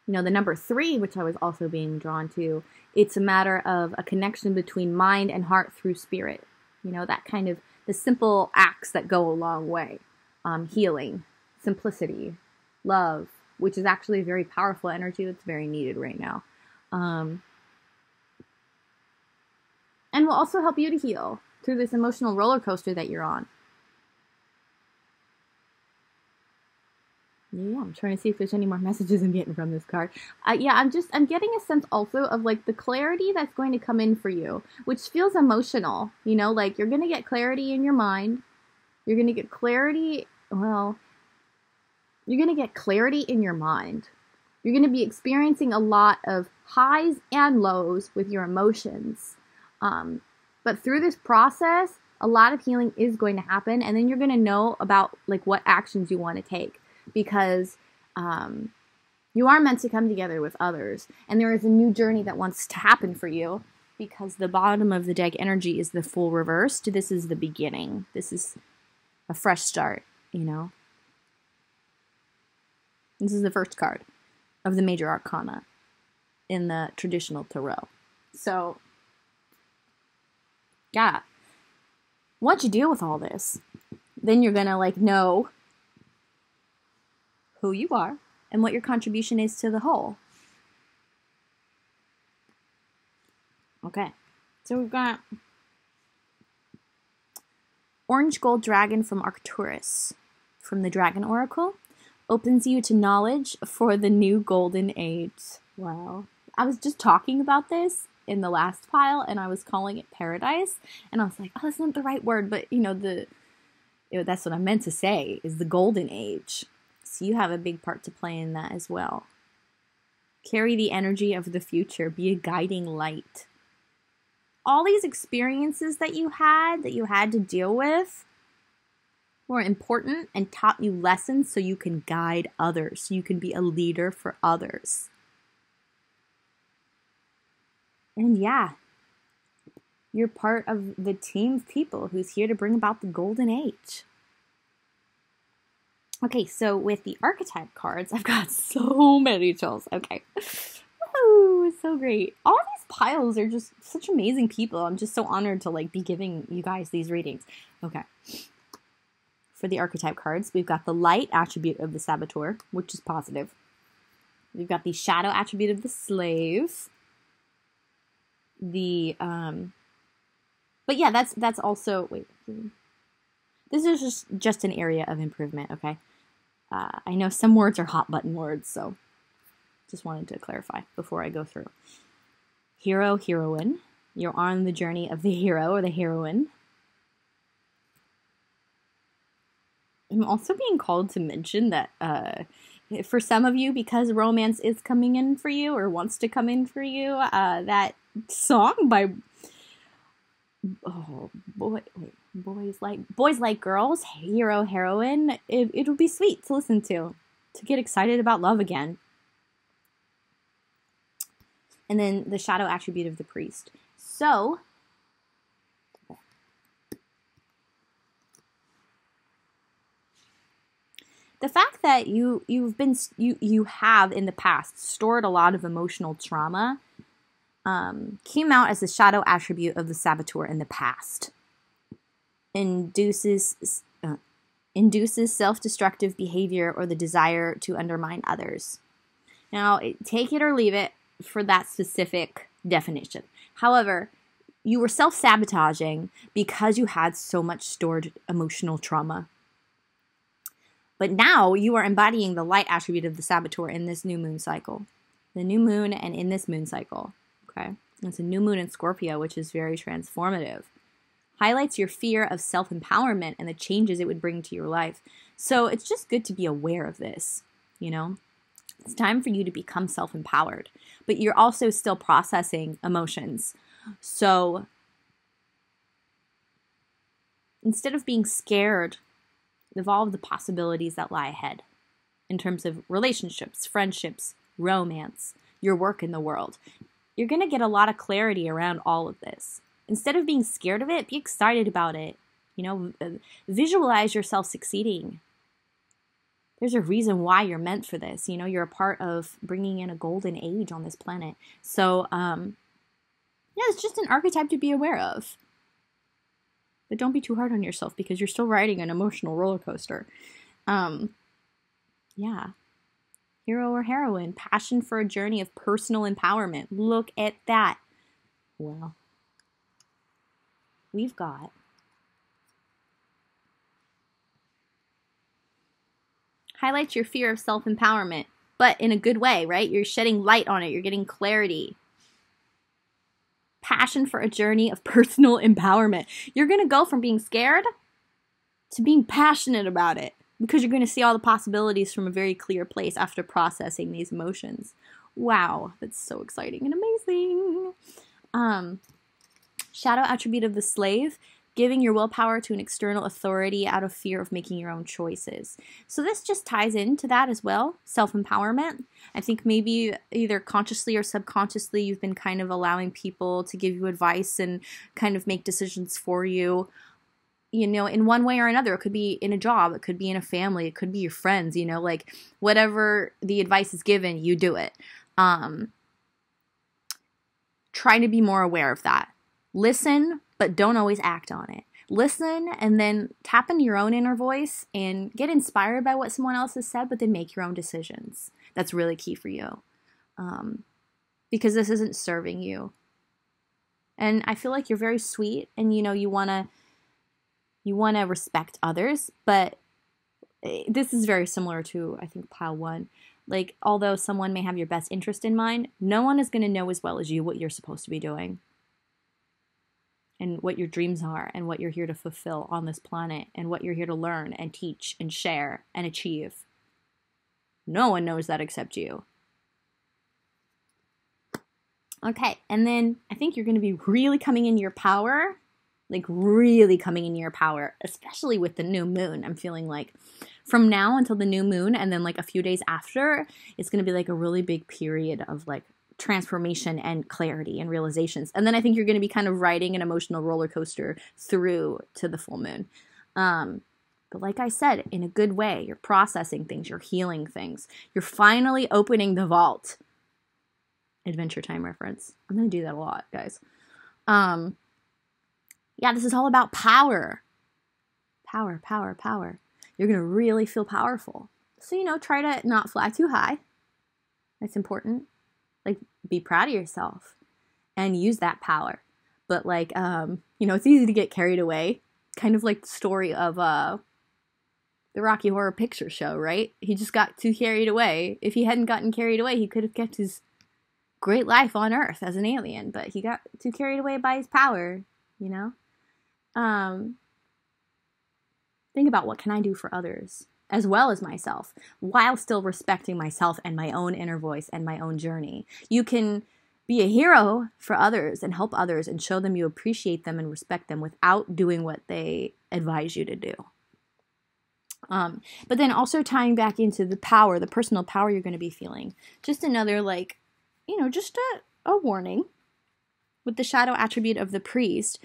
number 3, which I was also being drawn to, it's a matter of a connection between mind and heart through spirit. That kind of the simple acts that go a long way. Healing, simplicity, love, which is actually a very powerful energy that's very needed right now. And will also help you to heal through this emotional roller coaster that you're on. Yeah, I'm trying to see if there's any more messages I'm getting from this card. I'm getting a sense also of like the clarity that's going to come in for you, which feels emotional. Like you're going to get clarity in your mind. You're going to get clarity, you're going to get clarity in your mind. You're going to be experiencing a lot of highs and lows with your emotions. But through this process, a lot of healing is going to happen. And then you're going to know about like what actions you want to take. Because you are meant to come together with others. And there is a new journey that wants to happen for you. Because the bottom of the deck energy is the full reversed. This is the beginning. This is a fresh start, This is the first card of the major arcana in the traditional tarot. So, yeah. Once you deal with all this, then you're going to like know who you are and what your contribution is to the whole. Okay. So we've got Orange Gold Dragon from Arcturus from the Dragon Oracle. Opens you to knowledge for the new golden age. Wow. I was just talking about this in the last pile and I was calling it paradise. And I was like, oh, that's not the right word. But, that's what I meant to say is the golden age. So you have a big part to play in that as well. Carry the energy of the future. Be a guiding light. All these experiences that you had to deal with were important and taught you lessons so you can guide others. So you can be a leader for others. And yeah, you're part of the team of people who's here to bring about the golden age. Okay, so with the archetype cards, I've got so many chills. Okay. Woo, so great. All these piles are just such amazing people. I'm just so honored to like be giving you guys these readings. Okay. For the archetype cards, we've got the light attribute of the saboteur, which is positive. We've got the shadow attribute of the slave. The but yeah, that's also, wait. This is just an area of improvement, okay? I know some words are hot button words, so just wanted to clarify before I go through. Hero, heroine. You're on the journey of the hero or the heroine. I'm also being called to mention that for some of you, because romance is coming in for you or wants to come in for you, that song by Boys Like Girls, Hero, Heroine, it'll be sweet to listen to get excited about love again. And then the shadow attribute of the priest. So, the fact that you have in the past stored a lot of emotional trauma came out as the shadow attribute of the saboteur in the past. Induces self-destructive behavior or the desire to undermine others. Now, take it or leave it for that specific definition. However, you were self-sabotaging because you had so much stored emotional trauma. But now you are embodying the light attribute of the saboteur in this new moon cycle. The new moon and in this moon cycle. Okay? It's a new moon in Scorpio, which is very transformative. Highlights your fear of self-empowerment and the changes it would bring to your life. So it's just good to be aware of this, you know? It's time for you to become self-empowered. But you're also still processing emotions. So instead of being scared of all of the possibilities that lie ahead in terms of relationships, friendships, romance, your work in the world, you're going to get a lot of clarity around all of this. Instead of being scared of it, be excited about it. You know, visualize yourself succeeding. There's a reason why you're meant for this. You know, you're a part of bringing in a golden age on this planet. So, yeah, it's just an archetype to be aware of. But don't be too hard on yourself because you're still riding an emotional roller coaster. Yeah. Hero or heroine, passion for a journey of personal empowerment. Look at that. Well, we've got highlights your fear of self-empowerment, but in a good way, right? You're shedding light on it. You're getting clarity. Passion for a journey of personal empowerment. You're going to go from being scared to being passionate about it because you're going to see all the possibilities from a very clear place after processing these emotions. Wow, that's so exciting and amazing. Shadow attribute of the slave, giving your willpower to an external authority out of fear of making your own choices. So this just ties into that as well, self-empowerment. I think maybe either consciously or subconsciously you've been kind of allowing people to give you advice and kind of make decisions for you, you know, in one way or another. It could be in a job, it could be in a family, it could be your friends, you know, like whatever the advice is given, you do it. Try to be more aware of that. Listen, but don't always act on it. Listen and then tap into your own inner voice and get inspired by what someone else has said, but then make your own decisions. That's really key for you. Because this isn't serving you. And I feel like you're very sweet and, you know, you want to respect others, but this is very similar to, I think, pile one. Like, although someone may have your best interest in mind, no one is going to know as well as you what you're supposed to be doing. And what your dreams are, and what you're here to fulfill on this planet, and what you're here to learn, and teach, and share, and achieve. No one knows that except you. Okay, and then I think you're going to be really coming into your power, like really coming into your power, especially with the new moon. I'm feeling like from now until the new moon, and then like a few days after, it's going to be like a really big period of like transformation and clarity and realizations. And then I think you're going to be kind of riding an emotional roller coaster through to the full moon. But like I said, in a good way, you're processing things, you're healing things. You're finally opening the vault. Adventure Time reference. I'm going to do that a lot, guys. Yeah, this is all about power. Power, power, power. You're going to really feel powerful. So, try to not fly too high. That's important. Like, be proud of yourself and use that power. But it's easy to get carried away. Kind of like the story of the Rocky Horror Picture Show, right? He just got too carried away. If he hadn't gotten carried away, he could have kept his great life on Earth as an alien. But he got too carried away by his power, Think about what can I do for others as well as myself while still respecting myself and my own inner voice and my own journey. You can be a hero for others and help others and show them you appreciate them and respect them without doing what they advise you to do. But then also tying back into the power, the personal power you're going to be feeling. Just another just a warning with the shadow attribute of the priest.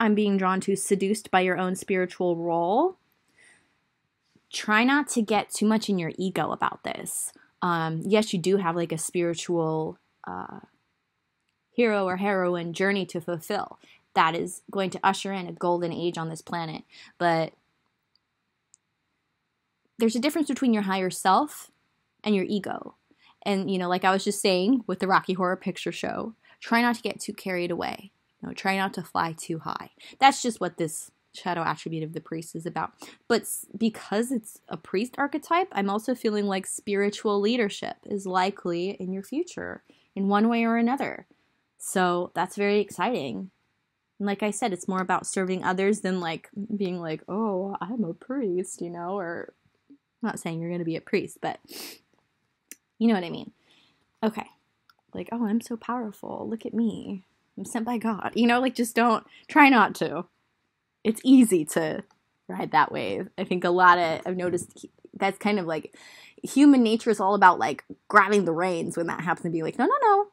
I'm being drawn to seduced by your own spiritual role. Try not to get too much in your ego about this. Yes, you do have a spiritual hero or heroine journey to fulfill. That is going to usher in a golden age on this planet. But there's a difference between your higher self and your ego. And, like I was just saying with the Rocky Horror Picture Show, try not to get too carried away. Try not to fly too high. That's just what this shadow attribute of the priest is about. But because it's a priest archetype, I'm also feeling like spiritual leadership is likely in your future in one way or another. So that's very exciting. And like I said, it's more about serving others than being oh, I'm a priest, or I'm not saying you're going to be a priest, but you know what I mean. Okay. Oh, I'm so powerful. Look at me. I'm sent by God. Just try not to. It's easy to ride that wave. I think I've noticed that's kind of human nature is all about grabbing the reins when that happens and being no.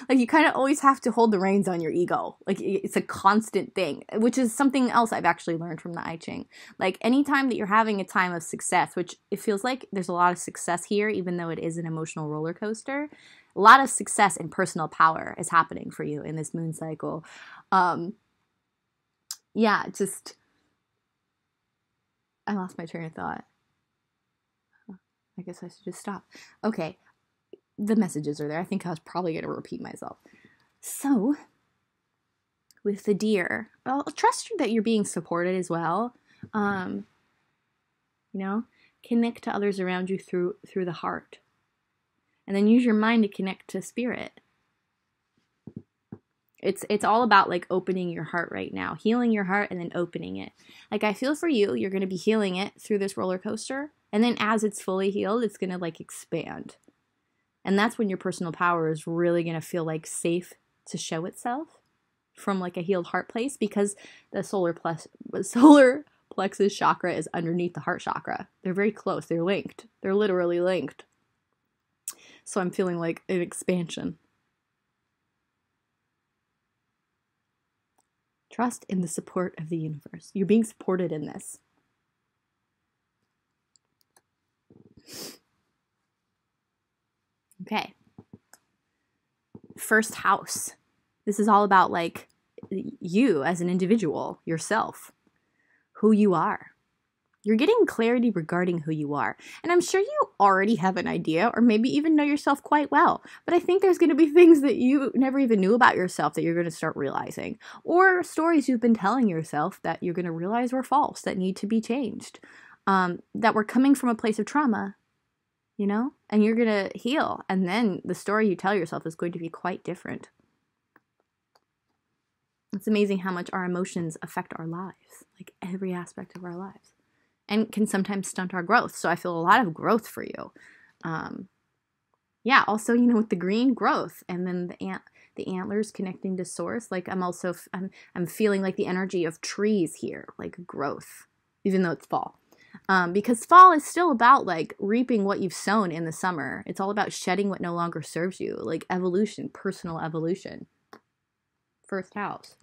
You kind of always have to hold the reins on your ego. It's a constant thing, which is something else I've actually learned from the I Ching. Anytime that you're having a time of success, which it feels like there's a lot of success here, even though it is an emotional roller coaster, a lot of success and personal power is happening for you in this moon cycle. I lost my train of thought. I guess I should just stop. Okay. The messages are there. I think I was probably going to repeat myself. So, with the deer, well, trust that you're being supported as well. Connect to others around you through the heart. And then use your mind to connect to spirit. It's all about opening your heart right now, healing your heart and then opening it. I feel for you, you're going to be healing it through this roller coaster. And then as it's fully healed, it's going to expand. And that's when your personal power is really going to feel safe to show itself from a healed heart place, because the solar plexus chakra is underneath the heart chakra. They're very close. They're linked. They're literally linked. So I'm feeling an expansion. Trust in the support of the universe. You're being supported in this. Okay. First house. This is all about you as an individual, yourself, who you are. You're getting clarity regarding who you are. And I'm sure you already have an idea or maybe even know yourself quite well. But I think there's going to be things that you never even knew about yourself that you're going to start realizing. Or stories you've been telling yourself that you're going to realize were false, that need to be changed. That were coming from a place of trauma, and you're going to heal. And then the story you tell yourself is going to be quite different. It's amazing how much our emotions affect our lives, every aspect of our lives. And can sometimes stunt our growth. So I feel a lot of growth for you. Also, with the green, growth. And then the antlers connecting to source. I'm feeling the energy of trees here, growth, even though it's fall. Because fall is still about like reaping what you've sown in the summer. It's all about shedding what no longer serves you, like evolution, personal evolution. First house.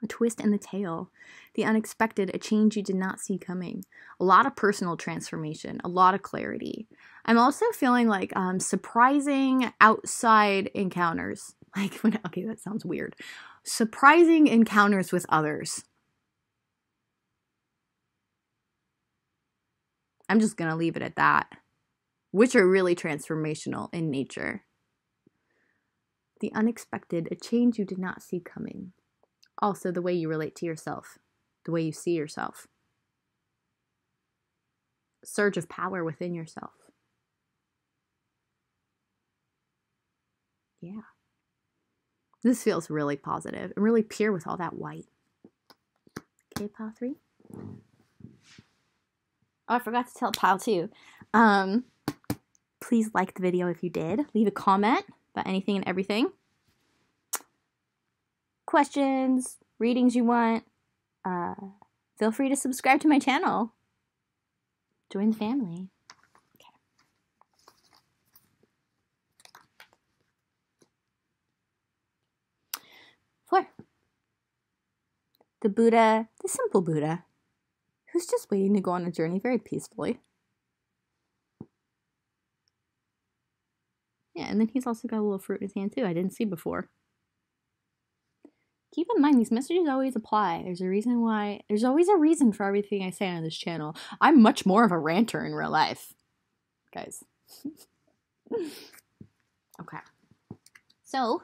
A twist in the tale. The unexpected, a change you did not see coming. A lot of personal transformation, a lot of clarity. I'm also feeling like surprising outside encounters. Like, okay, that sounds weird. Surprising encounters with others. I'm just going to leave it at that. Which are really transformational in nature. The unexpected, a change you did not see coming. Also, the way you relate to yourself. The way you see yourself. Surge of power within yourself. Yeah. This feels really positive and really pure with all that white. Okay, pile 3. Oh, I forgot to tell pile 2. Please like the video if you did. Leave a comment about anything and everything. Questions, readings you want. Feel free to subscribe to my channel. Join the family. Okay. 4. The Buddha, the simple Buddha, who's just waiting to go on a journey very peacefully. Yeah, and then he's also got a little fruit in his hand too, I didn't see before. Keep in mind, these messages always apply. There's always a reason for everything I say on this channel. I'm much more of a ranter in real life, guys. Okay. So,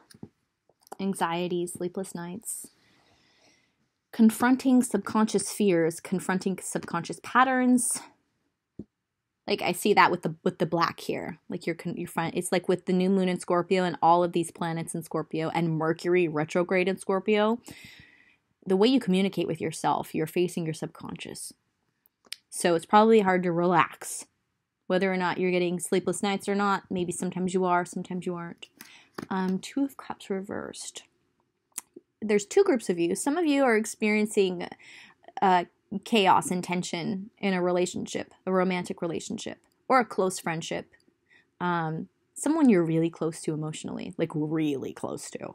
anxiety, sleepless nights, confronting subconscious fears, confronting subconscious patterns. Like, I see that with the black here. Like, it's like with the new moon in Scorpio and all of these planets in Scorpio and Mercury retrograde in Scorpio. The way you communicate with yourself, you're facing your subconscious. So it's probably hard to relax. Whether or not you're getting sleepless nights or not. Maybe sometimes you are, sometimes you aren't. 2 of Cups reversed. There's 2 groups of you. Some of you are experiencing chaos and tension in a relationship, a romantic relationship, or a close friendship. Someone you're really close to emotionally, like really close to.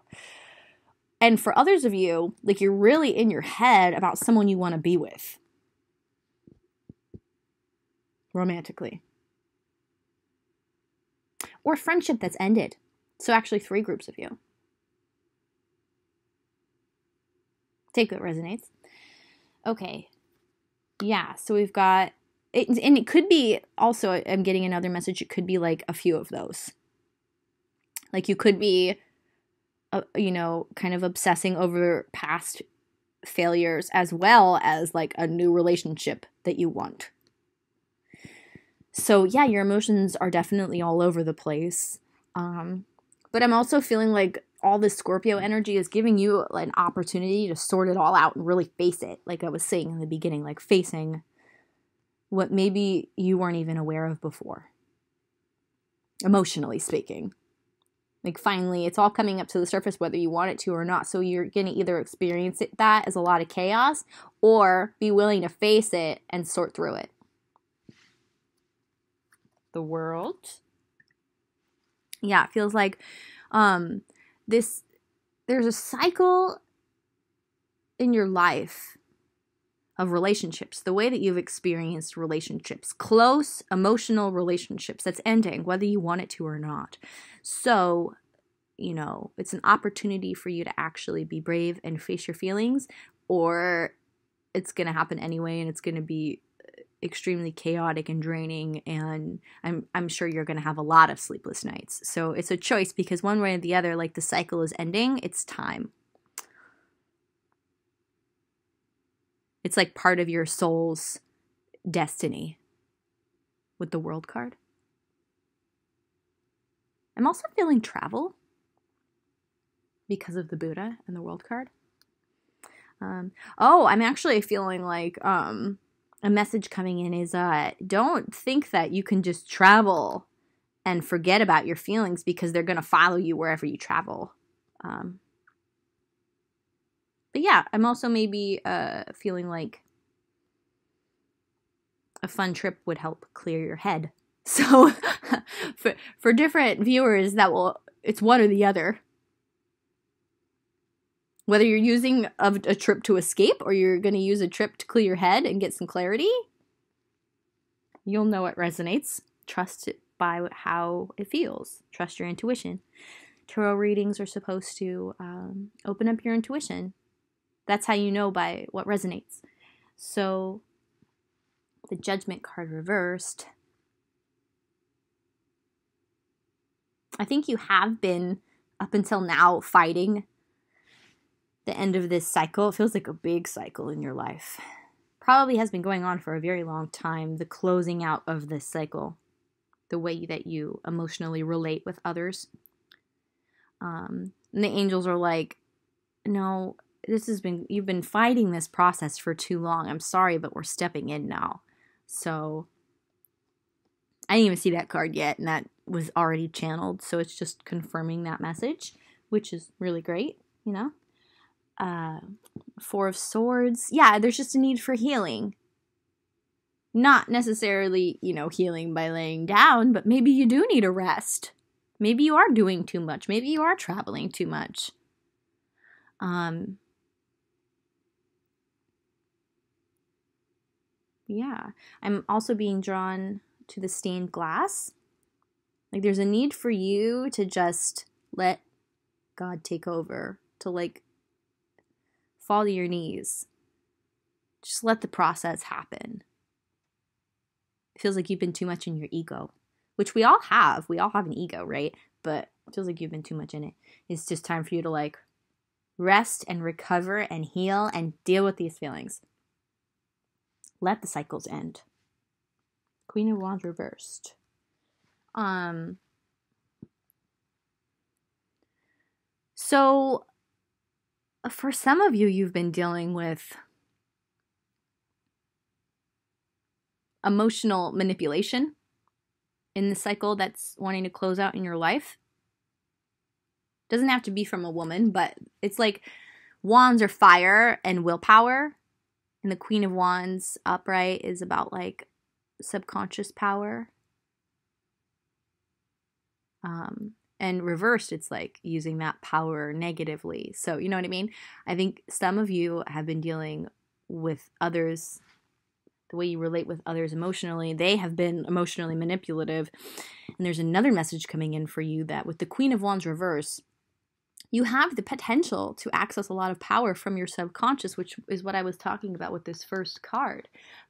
And for others of you, like you're really in your head about someone you want to be with. Romantically. Or friendship that's ended. So actually 3 groups of you. Take what resonates. Okay. Yeah, so we've got, and it could be also, I'm getting another message, it could be like a few of those. Like you could be, kind of obsessing over past failures as well as like a new relationship that you want. So yeah, your emotions are definitely all over the place. But I'm also feeling like all this Scorpio energy is giving you an opportunity to sort it all out and really face it. Like I was saying in the beginning, like facing what maybe you weren't even aware of before. Emotionally speaking. Like finally, it's all coming up to the surface whether you want it to or not. So you're going to either experience that as a lot of chaos or be willing to face it and sort through it. The World. Yeah, it feels like there's a cycle in your life of relationships, the way that you've experienced relationships, close emotional relationships that's ending, whether you want it to or not. So, it's an opportunity for you to actually be brave and face your feelings, or it's going to happen anyway and it's going to be extremely chaotic and draining, and I'm sure you're going to have a lot of sleepless nights. So it's a choice because one way or the other, like the cycle is ending, it's time. It's like part of your soul's destiny with the World card. I'm also feeling travel because of the Buddha and the World card. I'm actually feeling like a message coming in is don't think that you can just travel and forget about your feelings because they're going to follow you wherever you travel. But yeah, I'm also maybe feeling like a fun trip would help clear your head. So for different viewers, it's one or the other. Whether you're using a trip to escape or you're going to use a trip to clear your head and get some clarity, you'll know what resonates. Trust it by how it feels. Trust your intuition. Tarot readings are supposed to open up your intuition. That's how you know by what resonates. So the Judgment card reversed. I think you have been, up until now, fighting the end of this cycle. It feels like a big cycle in your life. Probably has been going on for a very long time, the closing out of this cycle. The way that you emotionally relate with others. And the angels are like, no, you've been fighting this process for too long. I'm sorry, but we're stepping in now. So I didn't even see that card yet, and that was already channeled. So it's just confirming that message, which is really great, you know. Four of Swords. Yeah, there's just a need for healing. Not necessarily, healing by laying down, but maybe you do need a rest. Maybe you are doing too much. Maybe you are traveling too much. Yeah. I'm also being drawn to the stained glass. Like, there's a need for you to just let God take over. To, fall to your knees. Just let the process happen. It feels like you've been too much in your ego. Which we all have. We all have an ego, right? But it feels like you've been too much in it. It's just time for you to, rest and recover and heal and deal with these feelings. Let the cycles end. Queen of Wands reversed. So, for some of you, you've been dealing with emotional manipulation in the cycle that's wanting to close out in your life. Doesn't have to be from a woman, but it's like wands are fire and willpower. And the Queen of Wands upright is about subconscious power. And reversed, it's using that power negatively. So, you know what I mean? I think some of you have been dealing with others, the way you relate with others emotionally. They have been emotionally manipulative. And there's another message coming in for you that with the Queen of Wands reverse, you have the potential to access a lot of power from your subconscious, which is what I was talking about with this first card.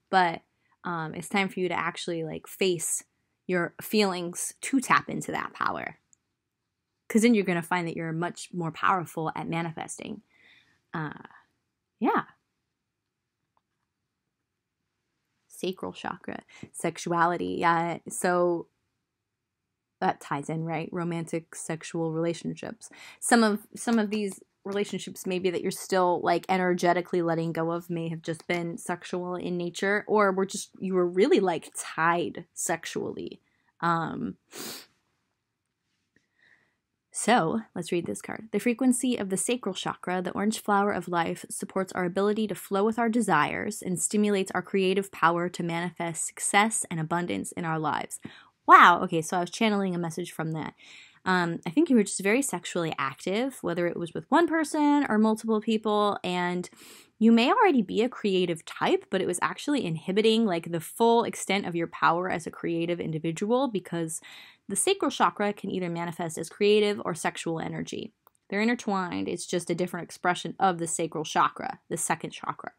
But it's time for you to actually face your feelings to tap into that power. Because then you're going to find that you're much more powerful at manifesting. Yeah. Sacral chakra, sexuality. Yeah. So that ties in, right? Romantic sexual relationships. Some of these relationships maybe that you're still energetically letting go of may have just been sexual in nature, or you were really tied sexually. So, let's read this card. The frequency of the sacral chakra, the orange flower of life, supports our ability to flow with our desires and stimulates our creative power to manifest success and abundance in our lives. Wow, okay, so I was channeling a message from that. I think you were just very sexually active, whether it was with one person or multiple people, and you may already be a creative type, but it was actually inhibiting the full extent of your power as a creative individual, because the sacral chakra can either manifest as creative or sexual energy. They're intertwined. It's just a different expression of the sacral chakra, the second chakra.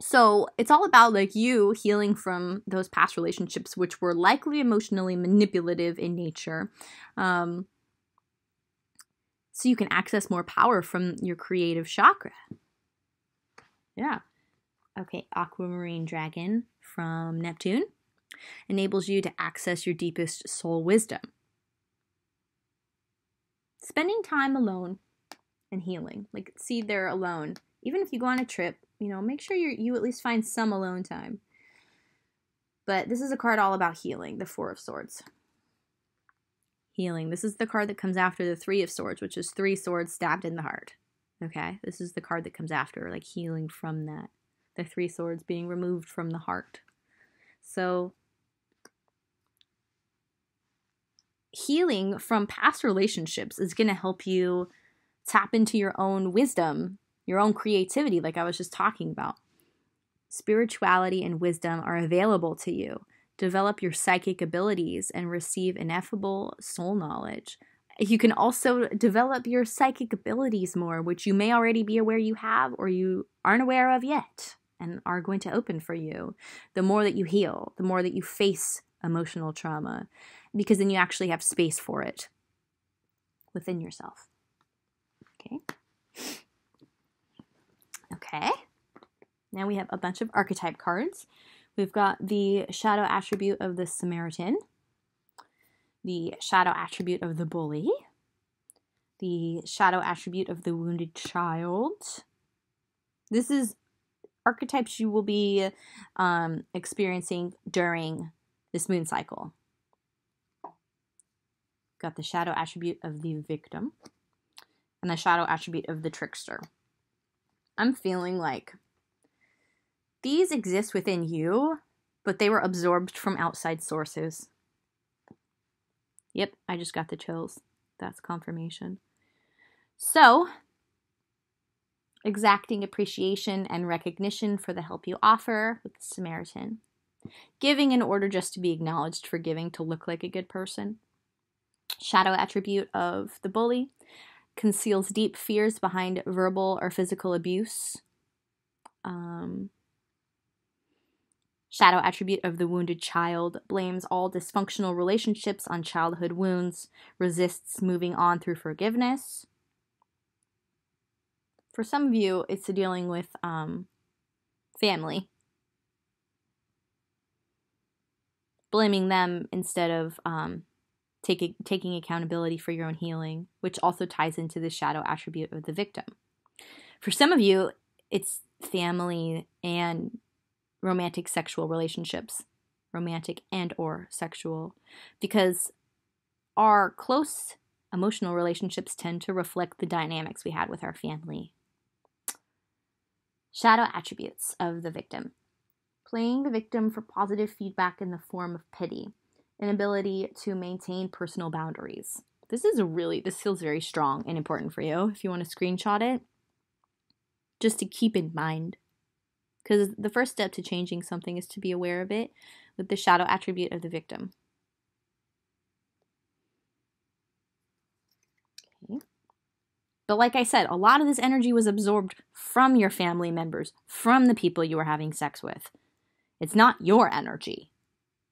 So it's all about you healing from those past relationships, which were likely emotionally manipulative in nature. So you can access more power from your creative chakra. Yeah. Okay, Aquamarine Dragon from Neptune enables you to access your deepest soul wisdom. Spending time alone and healing. See, they're alone. Even if you go on a trip, make sure you at least find some alone time. But this is a card all about healing, the Four of Swords. Healing. This is the card that comes after the Three of Swords, which is 3 swords stabbed in the heart. Okay? This is the card that comes after, healing from that. The 3 swords being removed from the heart. So healing from past relationships is going to help you tap into your own wisdom, your own creativity, like I was just talking about. Spirituality and wisdom are available to you. Develop your psychic abilities and receive ineffable soul knowledge. You can also develop your psychic abilities more, which you may already be aware you have or you aren't aware of yet and are going to open for you. The more that you heal, the more that you face emotional trauma, because then you actually have space for it within yourself. Okay. Now we have a bunch of archetype cards. We've got the shadow attribute of the Samaritan, the shadow attribute of the bully, the shadow attribute of the wounded child. This is archetypes you will be experiencing during this moon cycle. Got the shadow attribute of the victim and the shadow attribute of the trickster. I'm feeling like these exist within you, but they were absorbed from outside sources. Yep, I just got the chills. That's confirmation. So, exacting appreciation and recognition for the help you offer with the Samaritan. Giving in order just to be acknowledged for giving to look like a good person. Shadow attribute of the bully. Conceals deep fears behind verbal or physical abuse. Shadow attribute of the wounded child. Blames all dysfunctional relationships on childhood wounds. Resists moving on through forgiveness. For some of you, it's dealing with family. Blaming them instead of taking accountability for your own healing, which also ties into the shadow attribute of the victim. For some of you, it's family and romantic sexual relationships, romantic and or sexual, because our close emotional relationships tend to reflect the dynamics we had with our family. Shadow attributes of the victim. Playing the victim for positive feedback in the form of pity. Inability to maintain personal boundaries. This feels very strong and important for you if you want to screenshot it. Just to keep in mind. Because the first step to changing something is to be aware of it with the shadow attribute of the victim. Okay. But like I said, a lot of this energy was absorbed from your family members, from the people you were having sex with. It's not your energy.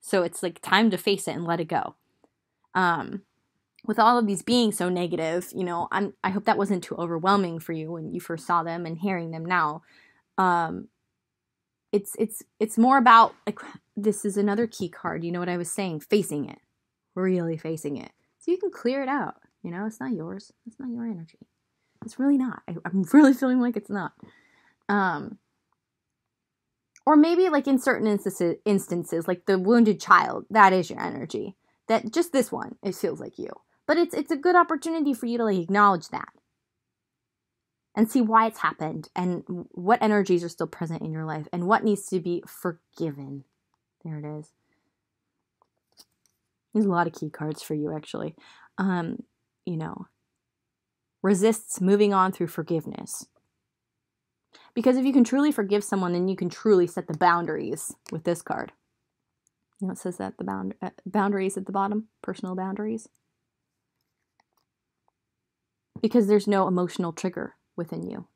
So it's like time to face it and let it go. With all of these being so negative, I hope that wasn't too overwhelming for you when you first saw them and hearing them now. It's more about, like, this is another key card. You know what I was saying? Facing it. Really facing it. So you can clear it out. It's not yours. It's not your energy. It's really not. I'm really feeling like it's not. Or maybe like in certain instances, like the wounded child, that is your energy. That just this one, it feels like you. But it's a good opportunity for you to like acknowledge that. And see why it's happened and what energies are still present in your life and what needs to be forgiven. There it is. There's a lot of key cards for you, actually. Resists moving on through forgiveness. Because if you can truly forgive someone, then you can truly set the boundaries with this card. It says that the boundaries at the bottom, personal boundaries. Because there's no emotional trigger within you.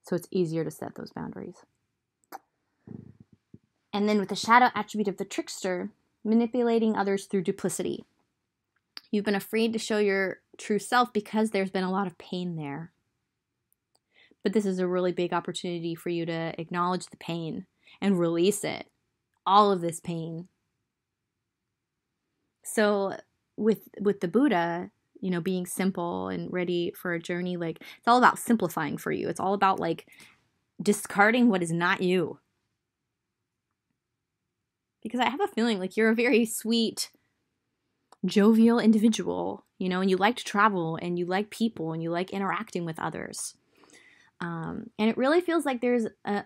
So it's easier to set those boundaries. And then with the shadow attribute of the trickster, manipulating others through duplicity. You've been afraid to show your true self because there's been a lot of pain there. But this is a really big opportunity for you to acknowledge the pain and release it. All of this pain. So with the Buddha, being simple and ready for a journey, like, it's all about simplifying for you. It's all about like discarding what is not you. Because I have a feeling like you're a very sweet, jovial individual, and you like to travel and you like people and you like interacting with others. And it really feels like there's a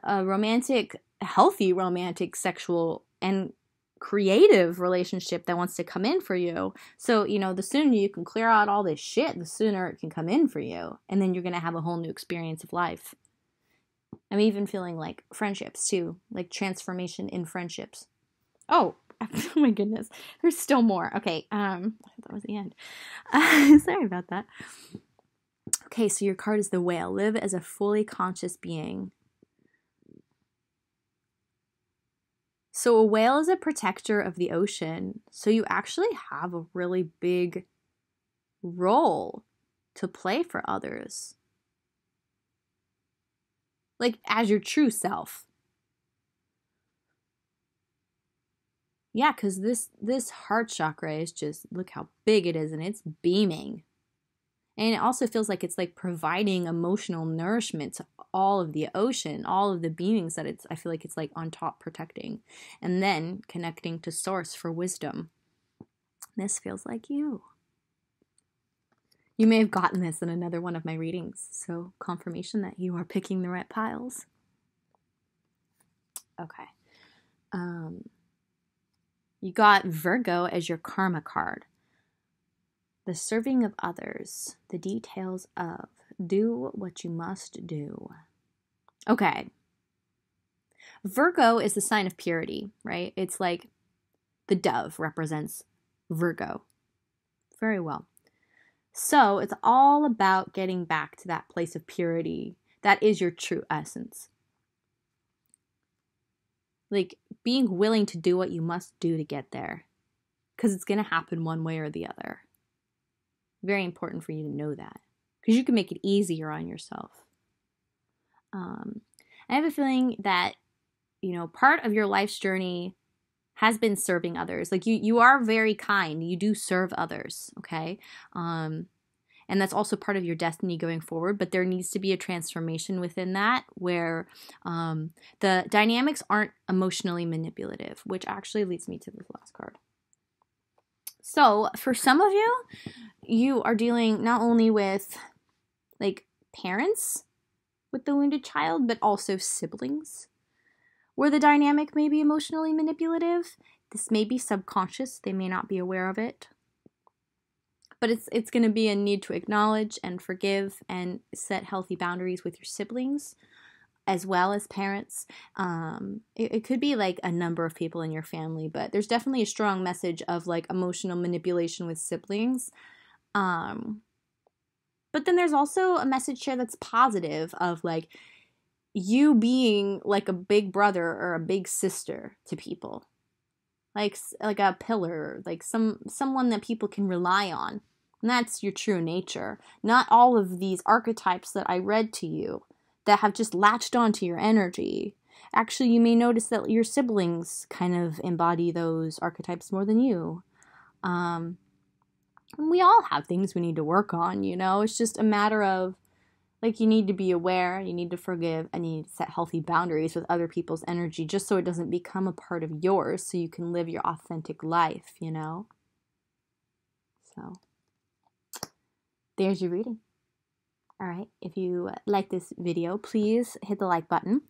healthy romantic sexual and creative relationship that wants to come in for you. So, the sooner you can clear out all this shit, the sooner it can come in for you. And then you're going to have a whole new experience of life. I'm even feeling like friendships too, like transformation in friendships. Oh, oh my goodness. There's still more. Okay. I thought that was the end. Sorry about that. Okay. So your card is the Whale. Live as a fully conscious being. So a whale is a protector of the ocean. So you actually have a really big role to play for others. Like as your true self. Yeah, because this heart chakra is just, look how big it is, and it's beaming. And it also feels like it's like providing emotional nourishment to all of the ocean, all of the beings that I feel like it's like on top protecting. And then connecting to source for wisdom. This feels like you. You may have gotten this in another one of my readings. So confirmation that you are picking the right piles. Okay. You got Virgo as your karma card. The serving of others, the details of, do what you must do. Okay. Virgo is the sign of purity, right? It's like the dove represents Virgo. Very well. So it's all about getting back to that place of purity. That is your true essence. Like being willing to do what you must do to get there. Because it's going to happen one way or the other. Very important for you to know that. Because you can make it easier on yourself. I have a feeling that, part of your life's journey has been serving others. Like you are very kind. You do serve others, okay? And that's also part of your destiny going forward. But there needs to be a transformation within that where the dynamics aren't emotionally manipulative, which actually leads me to this last card. So for some of you, you are dealing not only with like parents with the wounded child, but also siblings where the dynamic may be emotionally manipulative. This may be subconscious. They may not be aware of it. But it's going to be a need to acknowledge and forgive and set healthy boundaries with your siblings as well as parents. It could be like a number of people in your family, but there's definitely a strong message of like emotional manipulation with siblings. But then there's also a message here that's positive of like you being like a big brother or a big sister to people. Like a pillar, like someone that people can rely on. And that's your true nature. Not all of these archetypes that I read to you that have just latched onto your energy. Actually, you may notice that your siblings kind of embody those archetypes more than you. And we all have things we need to work on, It's just a matter of, like, you need to be aware, you need to forgive, and you need to set healthy boundaries with other people's energy just so it doesn't become a part of yours so you can live your authentic life, So, there's your reading. All right, if you like this video, please hit the like button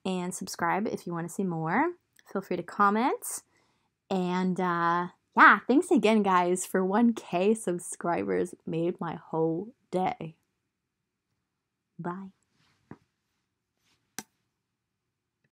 and subscribe if you want to see more. Feel free to comment. And yeah, thanks again, guys, for 1K subscribers. Made my whole day. Bye.